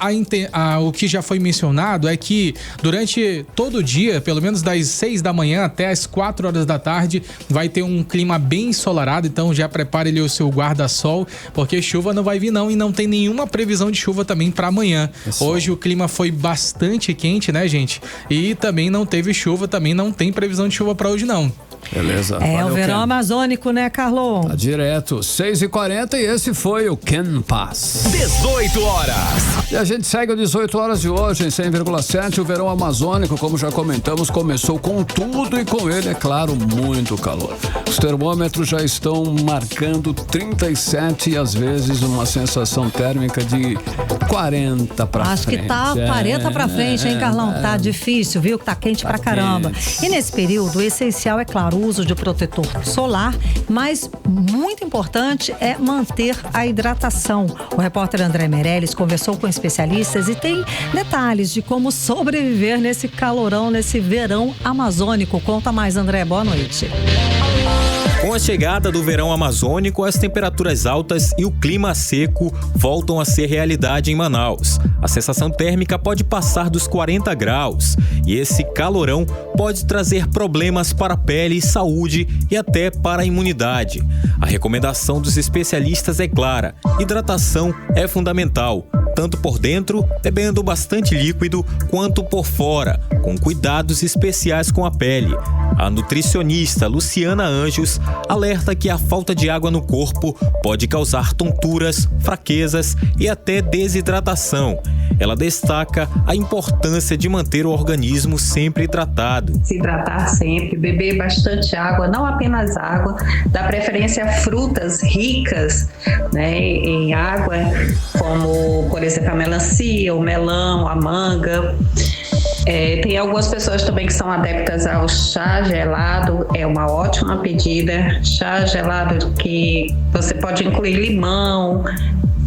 o que já foi mencionado é que durante todo o dia, pelo menos das 6 da manhã até as 4 horas da tarde, vai ter um clima bem ensolarado, então já prepare ali o seu guarda-sol, porque chuva não vai vir não, e não tem nenhuma previsão de chuva também para amanhã. Hoje o clima foi bastante quente, né, gente? E também não teve chuva, também não tem previsão de chuva para hoje não. Beleza. É o verão amazônico, né, Carlão? Tá direto, 6h40 e esse foi o Ken Pass. 18 horas. E a gente segue o 18 horas de hoje em 100,7. O verão amazônico, como já comentamos, começou com tudo e com ele, é claro, muito calor. Os termômetros já estão marcando 37 e às vezes uma sensação térmica de 40 pra frente. Acho que tá 40 pra frente, hein, Carlão? Tá difícil, viu? Tá quente pra caramba. E nesse período, o essencial é, claro, o uso de protetor solar, mas muito importante é manter a hidratação. O repórter André Meirelles conversou com especialistas e tem detalhes de como sobreviver nesse calorão, nesse verão amazônico. Conta mais, André. Boa noite. Com a chegada do verão amazônico, as temperaturas altas e o clima seco voltam a ser realidade em Manaus. A sensação térmica pode passar dos 40 graus e esse calorão pode trazer problemas para a pele, saúde e até para a imunidade. A recomendação dos especialistas é clara: hidratação é fundamental, tanto por dentro, bebendo bastante líquido, quanto por fora, com cuidados especiais com a pele. A nutricionista Luciana Anjos alerta que a falta de água no corpo pode causar tonturas, fraquezas e até desidratação. Ela destaca a importância de manter o organismo sempre hidratado. Se hidratar sempre, beber bastante água, não apenas água, dá preferência a frutas ricas, né, em água, como, por exemplo, a melancia, o melão, a manga. Tem algumas pessoas também que são adeptas ao chá gelado, é uma ótima pedida. Chá gelado que você pode incluir limão,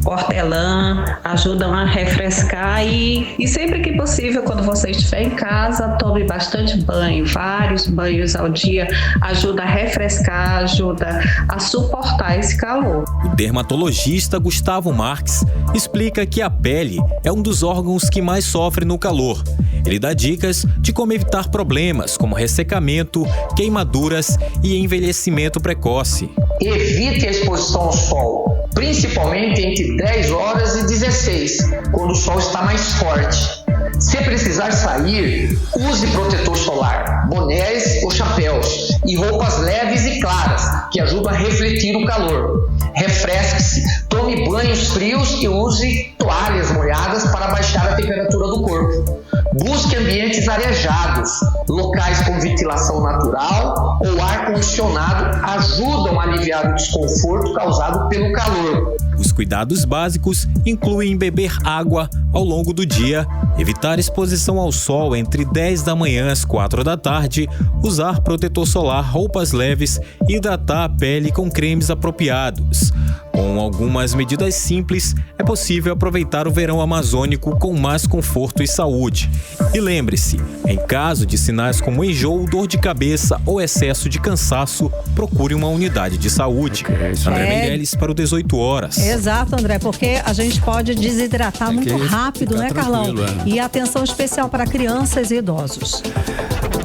hortelã, ajudam a refrescar e sempre que possível, quando você estiver em casa, tome bastante banho, vários banhos ao dia, ajuda a refrescar, ajuda a suportar esse calor. O dermatologista Gustavo Marques explica que a pele é um dos órgãos que mais sofre no calor. Ele dá dicas de como evitar problemas como ressecamento, queimaduras e envelhecimento precoce. Evite a exposição ao sol, principalmente entre 10 horas e 16, quando o sol está mais forte. Se precisar sair, use protetor solar, bonés ou chapéus e roupas leves e claras, que ajudam a refletir o calor. Refresque-se, tome banhos frios e use toalhas molhadas para baixar a temperatura do corpo. Busque ambientes arejados, locais com ventilação natural ou ar-condicionado ajudam a aliviar o desconforto causado pelo calor. Os cuidados básicos incluem beber água ao longo do dia, evitar exposição ao sol entre 10 da manhã às 4 da tarde, usar protetor solar, roupas leves e hidratar a pele com cremes apropriados. Com algumas medidas simples, é possível aproveitar o verão amazônico com mais conforto e saúde. E lembre-se, em caso de sinais como enjoo, dor de cabeça ou excesso de cansaço, procure uma unidade de saúde. André Meirelles para o 18 horas. Exato, André, porque a gente pode desidratar muito rápido, né, Carlão? E atenção especial para crianças e idosos.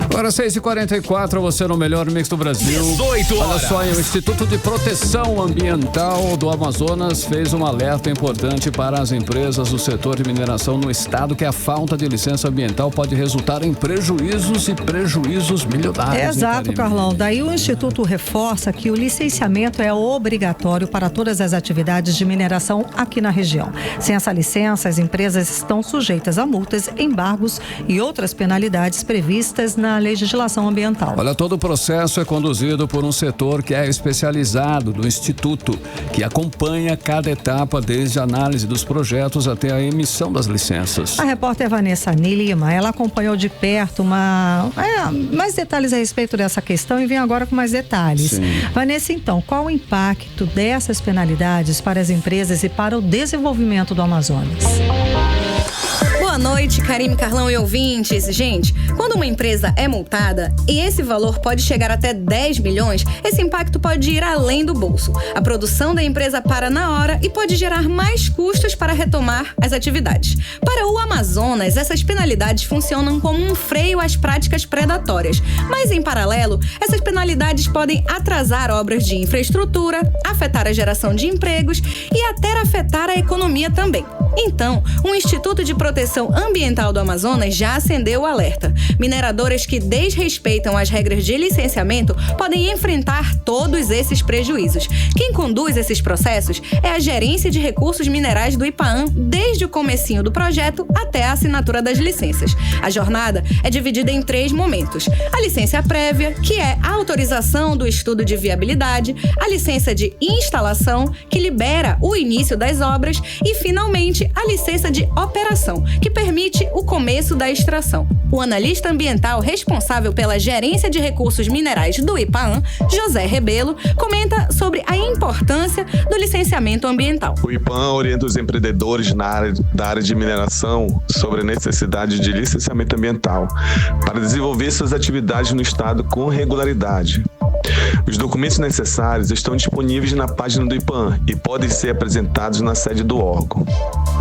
Agora 6h44, você no melhor mix do Brasil. 18 horas. Olha só, o Instituto de Proteção Ambiental do Amazonas fez um alerta importante para as empresas do setor de mineração no estado, que a falta de licença ambiental pode resultar em prejuízos e prejuízos milionários. Exato, Carlão. Daí o Instituto reforça que o licenciamento é obrigatório para todas as atividades de mineração aqui na região. Sem essa licença, as empresas estão sujeitas a multas, embargos e outras penalidades previstas na legislação ambiental. Olha, todo o processo é conduzido por um setor que é especializado do Instituto, que acompanha cada etapa, desde a análise dos projetos até a emissão das licenças. A repórter Vanessa Lima, ela acompanhou de perto mais detalhes a respeito dessa questão e vem agora com mais detalhes. Sim. Vanessa, então, qual o impacto dessas penalidades para as empresas e para o desenvolvimento do Amazonas? Boa noite, Karime, Carlão e ouvintes. Gente, quando uma empresa é multada e esse valor pode chegar até 10 milhões, esse impacto pode ir além do bolso. A produção da empresa para na hora e pode gerar mais custos para retomar as atividades. Para o Amazonas, essas penalidades funcionam como um freio às práticas predatórias. Mas, em paralelo, essas penalidades podem atrasar obras de infraestrutura, afetar a geração de empregos e até afetar a economia também. Então, o Instituto de Proteção Tribunal Ambiental do Amazonas já acendeu o alerta. Mineradoras que desrespeitam as regras de licenciamento podem enfrentar todos esses prejuízos. Quem conduz esses processos é a Gerência de Recursos Minerais do IPAAM, desde o comecinho do projeto até a assinatura das licenças. A jornada é dividida em 3 momentos. A licença prévia, que é a autorização do estudo de viabilidade, a licença de instalação, que libera o início das obras, e, finalmente, a licença de operação, que permite o começo da extração. O analista ambiental responsável pela Gerência de Recursos Minerais do IPAAM, José Rebelo, comenta sobre a importância do licenciamento ambiental. O IPAAM orienta os empreendedores da área de mineração sobre a necessidade de licenciamento ambiental para desenvolver suas atividades no estado com regularidade. Os documentos necessários estão disponíveis na página do IPAAM e podem ser apresentados na sede do órgão.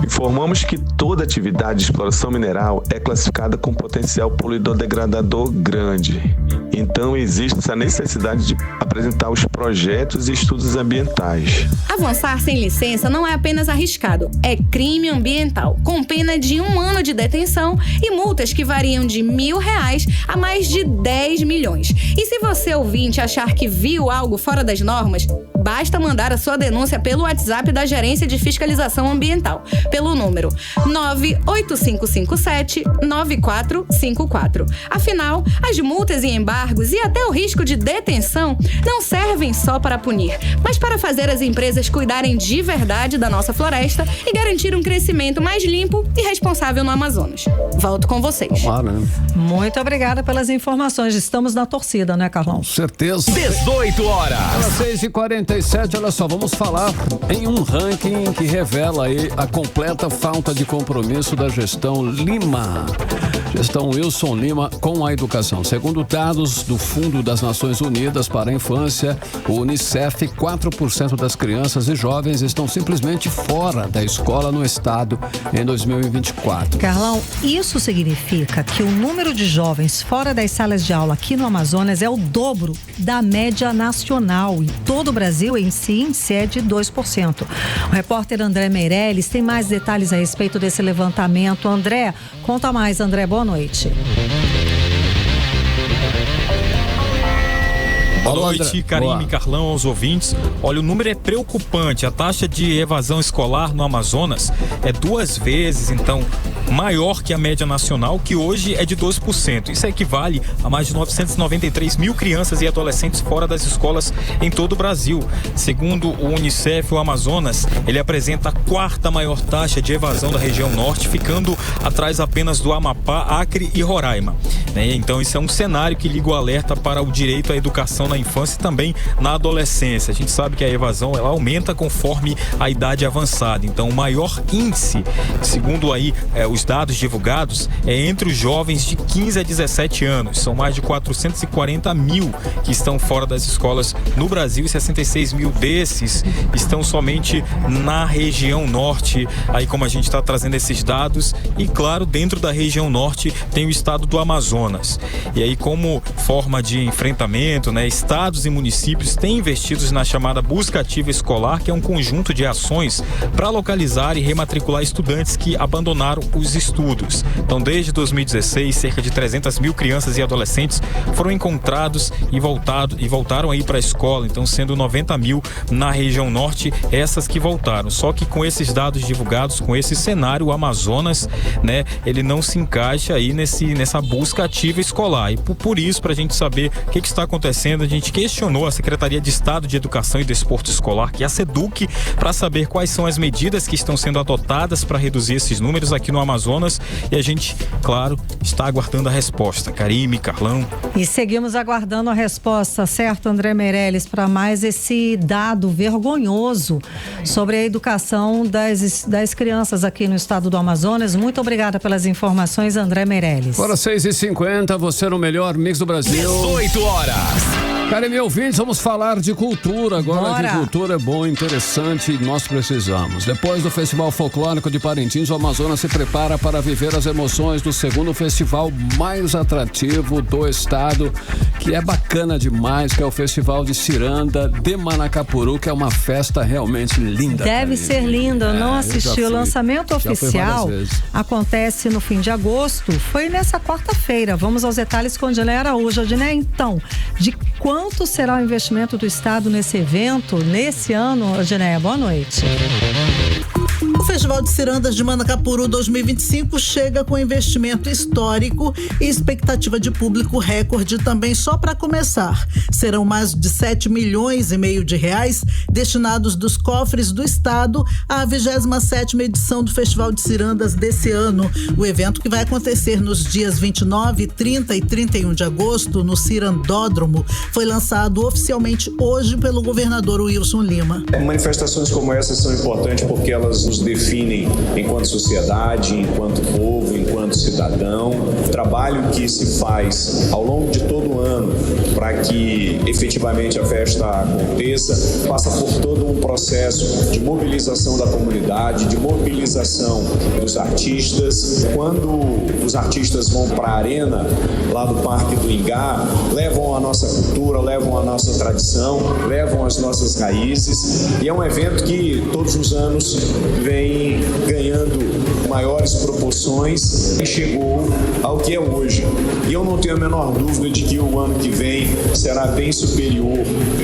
Informamos que toda atividade de exploração mineral é classificada com potencial poluidor degradador grande. Então, existe essa necessidade de apresentar os projetos e estudos ambientais. Avançar sem licença não é apenas arriscado, é crime ambiental, com pena de 1 ano de detenção e multas que variam de R$1.000 a mais de 10 milhões. E se você, ouvinte, achar que viu algo fora das normas, basta mandar a sua denúncia pelo WhatsApp da Gerência de Fiscalização Ambiental, pelo número 98557-9454. Afinal, as multas e embargos e até o risco de detenção não servem só para punir, mas para fazer as empresas cuidarem de verdade da nossa floresta e garantir um crescimento mais limpo e responsável no Amazonas. Volto com vocês. Claro, né? Muito obrigada pelas informações. Estamos na torcida, né, Carlão? Com certeza. 18 horas. Às 6h47, olha só, vamos falar em um ranking que revela aí a completa falta de compromisso da gestão Lima. Gestão Wilson Lima com a educação. Segundo dados do Fundo das Nações Unidas para a Infância, o Unicef, 4% das crianças e jovens estão simplesmente fora da escola no estado em 2024. Carlão, isso significa que o número de jovens fora das salas de aula aqui no Amazonas é o dobro da média nacional. Em todo o Brasil, em si é de 2%. O repórter André Meirelles tem mais detalhes a respeito desse levantamento. André, conta mais, André. Boa noite. Boa noite, Karime, Carlão, aos ouvintes. Olha, o número é preocupante. A taxa de evasão escolar no Amazonas é 2 vezes, então, maior que a média nacional, que hoje é de 12%. Isso equivale a mais de 993 mil crianças e adolescentes fora das escolas em todo o Brasil. Segundo o Unicef, o Amazonas, ele apresenta a 4ª maior taxa de evasão da região norte, ficando atrás apenas do Amapá, Acre e Roraima. Então, isso é um cenário que liga o alerta para o direito à educação na infância e também na adolescência. A gente sabe que a evasão ela aumenta conforme a idade avançada. Então, o maior índice, segundo aí os dados divulgados, é entre os jovens de 15 a 17 anos. São mais de 440 mil que estão fora das escolas no Brasil e 66 mil desses estão somente na região norte. Aí, como a gente está trazendo esses dados, e claro, dentro da região norte tem o estado do Amazonas. E aí, como forma de enfrentamento, estados e municípios têm investido na chamada busca ativa escolar, que é um conjunto de ações para localizar e rematricular estudantes que abandonaram os estudos. Então, desde 2016, cerca de 300 mil crianças e adolescentes foram encontrados e voltaram aí para a escola. Então, sendo 90 mil na região norte, essas que voltaram. Só que com esses dados divulgados, com esse cenário, o Amazonas, ele não se encaixa aí nessa busca ativa escolar. E por isso, para a gente saber o que está acontecendo, a gente questionou a Secretaria de Estado de Educação e Desporto Escolar, que é a SEDUC, para saber quais são as medidas que estão sendo adotadas para reduzir esses números aqui no Amazonas. E a gente, claro, está aguardando a resposta. Karime, Carlão. E seguimos aguardando a resposta, certo, André Meirelles, para mais esse dado vergonhoso sobre a educação das crianças aqui no estado do Amazonas. Muito obrigada pelas informações, André Meirelles. Agora 6h50, você no melhor mix do Brasil. 18 horas. Karime, ouvintes, vamos falar de cultura agora. Bora. Que cultura é bom, interessante e nós precisamos. Depois do Festival Folclórico de Parintins, o Amazonas se prepara para viver as emoções do segundo festival mais atrativo do estado, que é bacana demais, que é o Festival de Ciranda de Manacapuru, que é uma festa realmente linda. Deve ser linda, eu não assisti. O lançamento Já fui oficial várias vezes. acontece no fim de agosto, foi nessa quarta-feira. Vamos aos detalhes com Odilé Araújo. Odilé, então, de quanto será o investimento do estado nesse evento, nesse ano? Odilé, boa noite. O Festival de Cirandas de Manacapuru 2025 chega com investimento histórico e expectativa de público recorde também. Só para começar, serão mais de 7,5 milhões de reais destinados dos cofres do estado à 27ª edição do Festival de Cirandas desse ano. O evento, que vai acontecer nos dias 29, 30 e 31 de agosto no Cirandódromo, foi lançado oficialmente hoje pelo governador Wilson Lima. Manifestações como essas são importantes porque elas nos definem enquanto sociedade, enquanto povo, enquanto cidadão. O trabalho que se faz ao longo de todo o ano para que efetivamente a festa aconteça passa por todo um processo de mobilização da comunidade, de mobilização dos artistas. Quando os artistas vão para a arena lá do Parque do Ingá, levam a nossa cultura, levam a nossa tradição, levam as nossas raízes, e é um evento que todos os anos vem ganhando maiores proporções e chegou ao que é hoje. E eu não tenho a menor dúvida de que o ano que vem será bem superior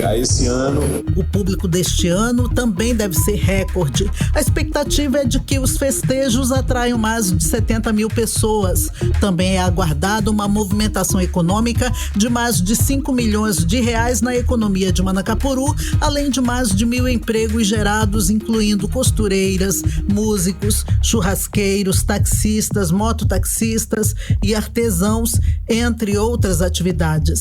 a esse ano. O público deste ano também deve ser recorde. A expectativa é de que os festejos atraiam mais de 70 mil pessoas. Também é aguardada uma movimentação econômica de mais de 5 milhões de reais na economia de Manacapuru, além de mais de 1.000 empregos gerados, incluindo costureiras, músicos, churrasqueiros, taxistas, mototaxistas e artesãos, entre outras atividades.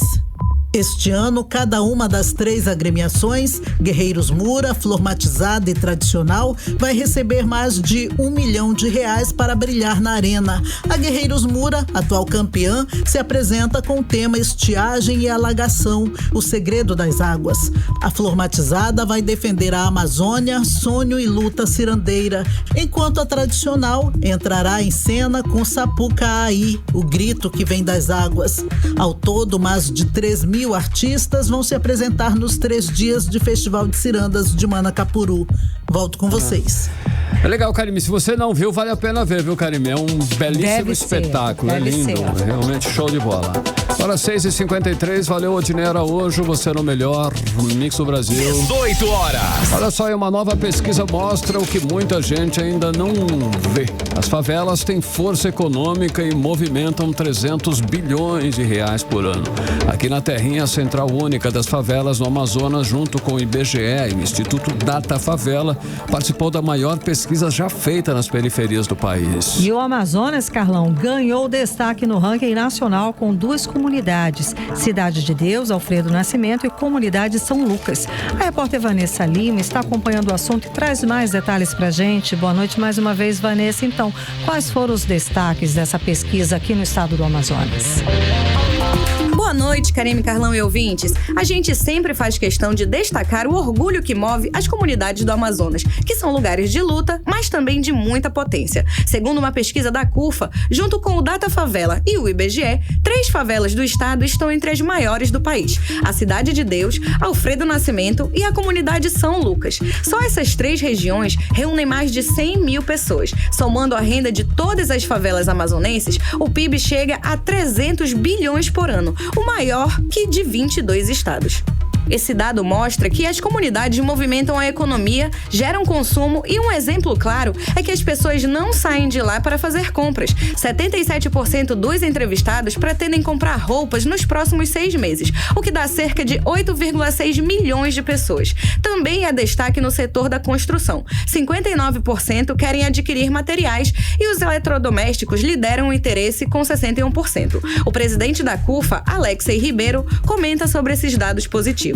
Este ano, cada uma das 3 agremiações, Guerreiros Mura, Flor Matizada e Tradicional, vai receber mais de 1 milhão de reais para brilhar na arena. A Guerreiros Mura, atual campeã, se apresenta com o tema Estiagem e Alagação, o segredo das águas. A Flor Matizada vai defender a Amazônia, sonho e luta cirandeira, enquanto a Tradicional entrará em cena com Sapucaí, o grito que vem das águas. Ao todo, mais de 3.000 artistas vão se apresentar nos 3 dias de Festival de Cirandas de Manacapuru. Volto com vocês. É legal, Karime. Se você não viu, vale a pena ver, viu, Karime? É um belíssimo espetáculo. É lindo. É realmente show de bola. Agora 6h53, valeu, Odilé Araújo. Você no melhor Mix do Brasil. 18 horas. Olha só, uma nova pesquisa mostra o que muita gente ainda não vê. As favelas têm força econômica e movimentam 300 bilhões de reais por ano. Aqui na terrinha, a Central Única das Favelas no Amazonas, junto com o IBGE e o Instituto Data Favela, participou da maior pesquisa já feita nas periferias do país. E o Amazonas, Carlão, ganhou destaque no ranking nacional com 2 comunidades: Cidade de Deus, Alfredo Nascimento, e Comunidade São Lucas. A repórter Vanessa Lima está acompanhando o assunto e traz mais detalhes pra gente. Boa noite mais uma vez, Vanessa. Então, quais foram os destaques dessa pesquisa aqui no estado do Amazonas? Boa noite, Karime, Carlão e ouvintes. A gente sempre faz questão de destacar o orgulho que move as comunidades do Amazonas, que são lugares de luta, mas também de muita potência. Segundo uma pesquisa da CUFA, junto com o Data Favela e o IBGE, 3 favelas do estado estão entre as maiores do país: a Cidade de Deus, Alfredo Nascimento e a Comunidade São Lucas. Só essas 3 regiões reúnem mais de 100 mil pessoas. Somando a renda de todas as favelas amazonenses, o PIB chega a 300 bilhões por ano, o maior que de 22 estados. Esse dado mostra que as comunidades movimentam a economia, geram consumo e um exemplo claro é que as pessoas não saem de lá para fazer compras. 77% dos entrevistados pretendem comprar roupas nos próximos 6 meses, o que dá cerca de 8,6 milhões de pessoas. Também há destaque no setor da construção. 59% querem adquirir materiais e os eletrodomésticos lideram o interesse com 61%. O presidente da CUFA, Alexei Ribeiro, comenta sobre esses dados positivos.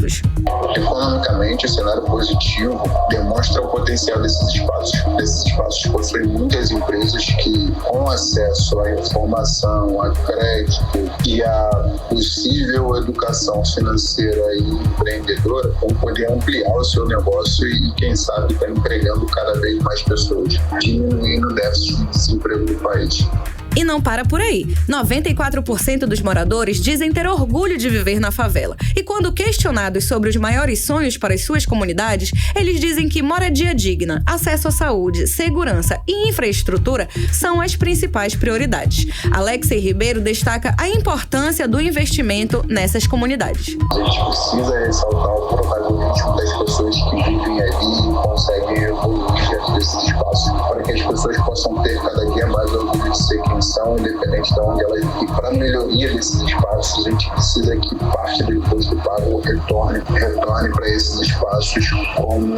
Economicamente, o cenário positivo demonstra o potencial desses espaços. Possuem muitas empresas que, com acesso à informação, a crédito e a possível educação financeira e empreendedora vão poder ampliar o seu negócio e, quem sabe, estar empregando cada vez mais pessoas, diminuindo o déficit de desemprego do país. E não para por aí. 94% dos moradores dizem ter orgulho de viver na favela. E quando questionados sobre os maiores sonhos para as suas comunidades, eles dizem que moradia digna, acesso à saúde, segurança e infraestrutura são as principais prioridades. Alexei Ribeiro destaca a importância do investimento nessas comunidades. A gente precisa ressaltar o protagonismo das pessoas que vivem ali e conseguem evoluir dentro desses espaços, para que as pessoas possam ter cada dia mais orgulho de ser quem são, independente de onde elas vivem. E para a melhoria desses espaços, a gente precisa que parte do imposto pago retorne para esses espaços como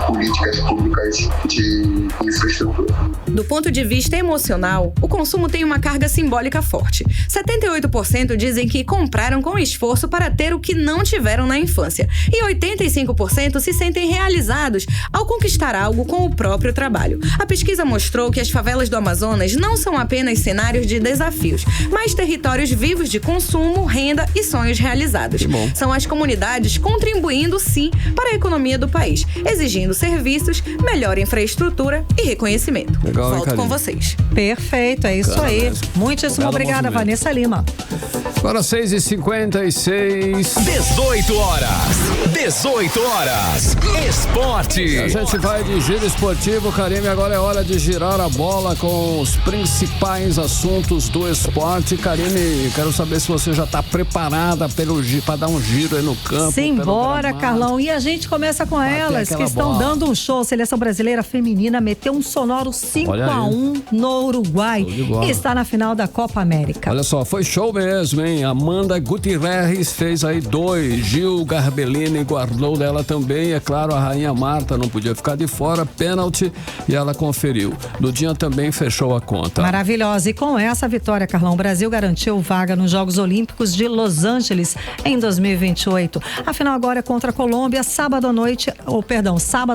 políticas públicas de infraestrutura. Do ponto de vista emocional, o consumo tem uma carga simbólica forte. 78% dizem que compraram com esforço para ter o que não tiveram na infância. E 85% se sentem realizados ao conquistar algo com o próprio trabalho. A pesquisa mostrou que as favelas do Amazonas não são apenas cenários de desafios, mas territórios vivos de consumo, renda e sonhos realizados. São as comunidades contribuindo, sim, para a economia do país, exigindo serviços, melhor infraestrutura e reconhecimento. Legal, Volto com vocês. Perfeito, é isso aí. Muitíssimo obrigada, Vanessa Lima. Agora 6h56. 18 horas. 18 horas. Esporte. A gente vai de giro esportivo, Karime. Agora é hora de girar a bola com os principais assuntos do esporte. Karime, quero saber se você já está preparada para dar um giro aí no campo. Simbora, Carlão. E a gente começa com elas, que estão dando um show. Seleção brasileira feminina meteu um sonoro 5-1 no Uruguai e está na final da Copa América. Olha só, foi show mesmo, hein? Amanda Gutierrez fez aí 2. Gil Garbellini guardou dela também. É claro, a rainha Marta não podia ficar de fora. Pênalti e ela conferiu. Dudinha também fechou a conta. Maravilhosa. E com essa vitória, Carlão, o Brasil garantiu vaga nos Jogos Olímpicos de Los Angeles em 2028. A final agora é contra a Colômbia, sábado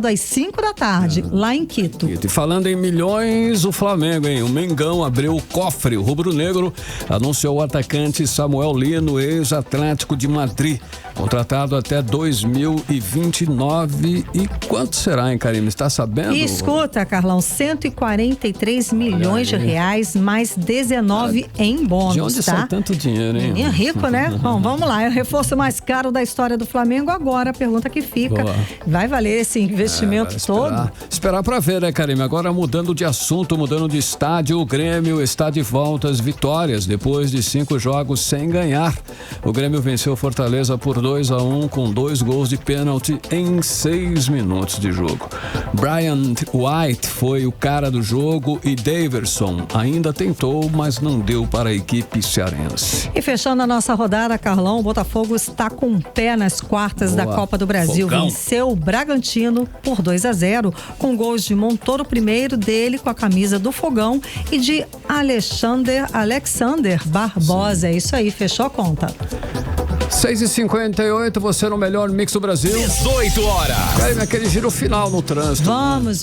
às 5 da tarde, lá em Quito. E falando em milhões, o Flamengo, hein? O Mengão abriu o cofre. O rubro-negro anunciou o atacante Samuel Lino, ex-Atlético de Madrid, contratado até 2029. E quanto será, hein, Karime? Está sabendo? E escuta, Carlão, 143 milhões de reais, mais 19 em bônus, de onde sai tanto dinheiro, hein? Menino rico, né? Bom, vamos lá. É o reforço mais caro da história do Flamengo. Agora, a pergunta que fica, vai valer esse investimento todo? Esperar pra ver, né, Karime? Agora, mudando de assunto, mudando de estádio, o Grêmio está de volta às vitórias, depois de 5 jogos sem ganhar. O Grêmio venceu Fortaleza por 2-1 com 2 gols de pênalti em 6 minutos de jogo. Brian White foi o cara do jogo e Daverson ainda tentou, mas não deu para a equipe cearense. E fechando a nossa rodada, Carlão, o Botafogo está com um pé nas quartas da Copa do Brasil. Fogão. Venceu o Bragantino por 2-0, com gols de Montoro, primeiro dele com a camisa do Fogão, e de Alexander Barbosa. É isso aí, fechou a conta. 6h58, você no melhor mix do Brasil. 18 horas. Karime, aquele giro final no trânsito.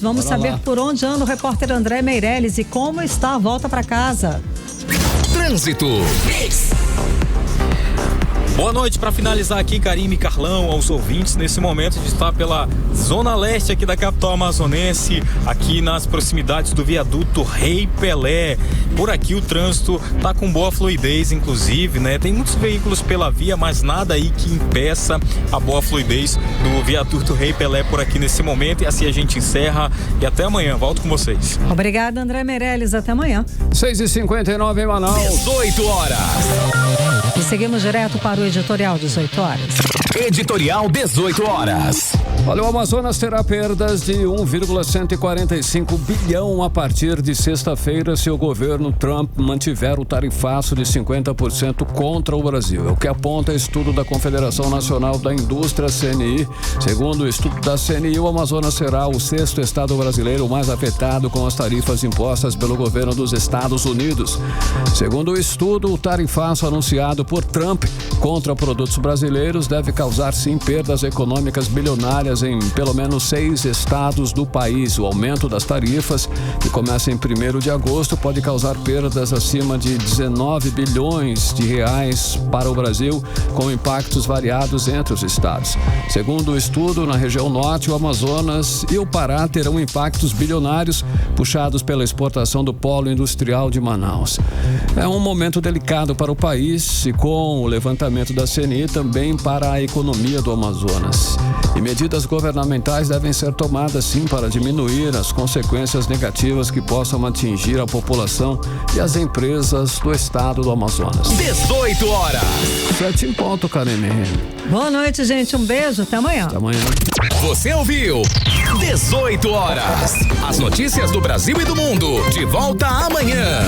Vamos saber por onde anda o repórter André Meirelles e como está a volta para casa. Trânsito. Boa noite, para finalizar aqui, Karime, Carlão, aos ouvintes, nesse momento a gente está pela zona leste aqui da capital amazonense, aqui nas proximidades do viaduto Rei Pelé. Por aqui o trânsito tá com boa fluidez, inclusive, né? Tem muitos veículos pela via, mas nada aí que impeça a boa fluidez do viaduto Rei Pelé por aqui nesse momento. E assim a gente encerra e até amanhã. Volto com vocês. Obrigada, André Meirelles. Até amanhã. 6h59 em Manaus. 18 horas. E seguimos direto para o editorial 18 horas. Editorial 18 horas. Olha, o Amazonas terá perdas de 1,145 bilhão a partir de sexta-feira se o governo Trump mantiver o tarifaço de 50% contra o Brasil. É o que aponta estudo da Confederação Nacional da Indústria, CNI. Segundo o estudo da CNI, o Amazonas será o 6º estado brasileiro mais afetado com as tarifas impostas pelo governo dos Estados Unidos. Segundo o estudo, o tarifaço anunciado por Trump contra produtos brasileiros deve causar, sim, perdas econômicas bilionárias tarifárias em pelo menos 6 estados do país. O aumento das tarifas, que começa em 1º de agosto, pode causar perdas acima de 19 bilhões de reais para o Brasil, com impactos variados entre os estados. Segundo o estudo, na região norte, o Amazonas e o Pará terão impactos bilionários puxados pela exportação do polo industrial de Manaus. É um momento delicado para o país e, com o levantamento da CNI, também para a economia do Amazonas. E medidas governamentais devem ser tomadas, sim, para diminuir as consequências negativas que possam atingir a população e as empresas do estado do Amazonas. 18 horas. 7 em ponto, Karine. Boa noite, gente. Um beijo. Até amanhã. Até amanhã. Você ouviu 18 horas. As notícias do Brasil e do mundo. De volta amanhã.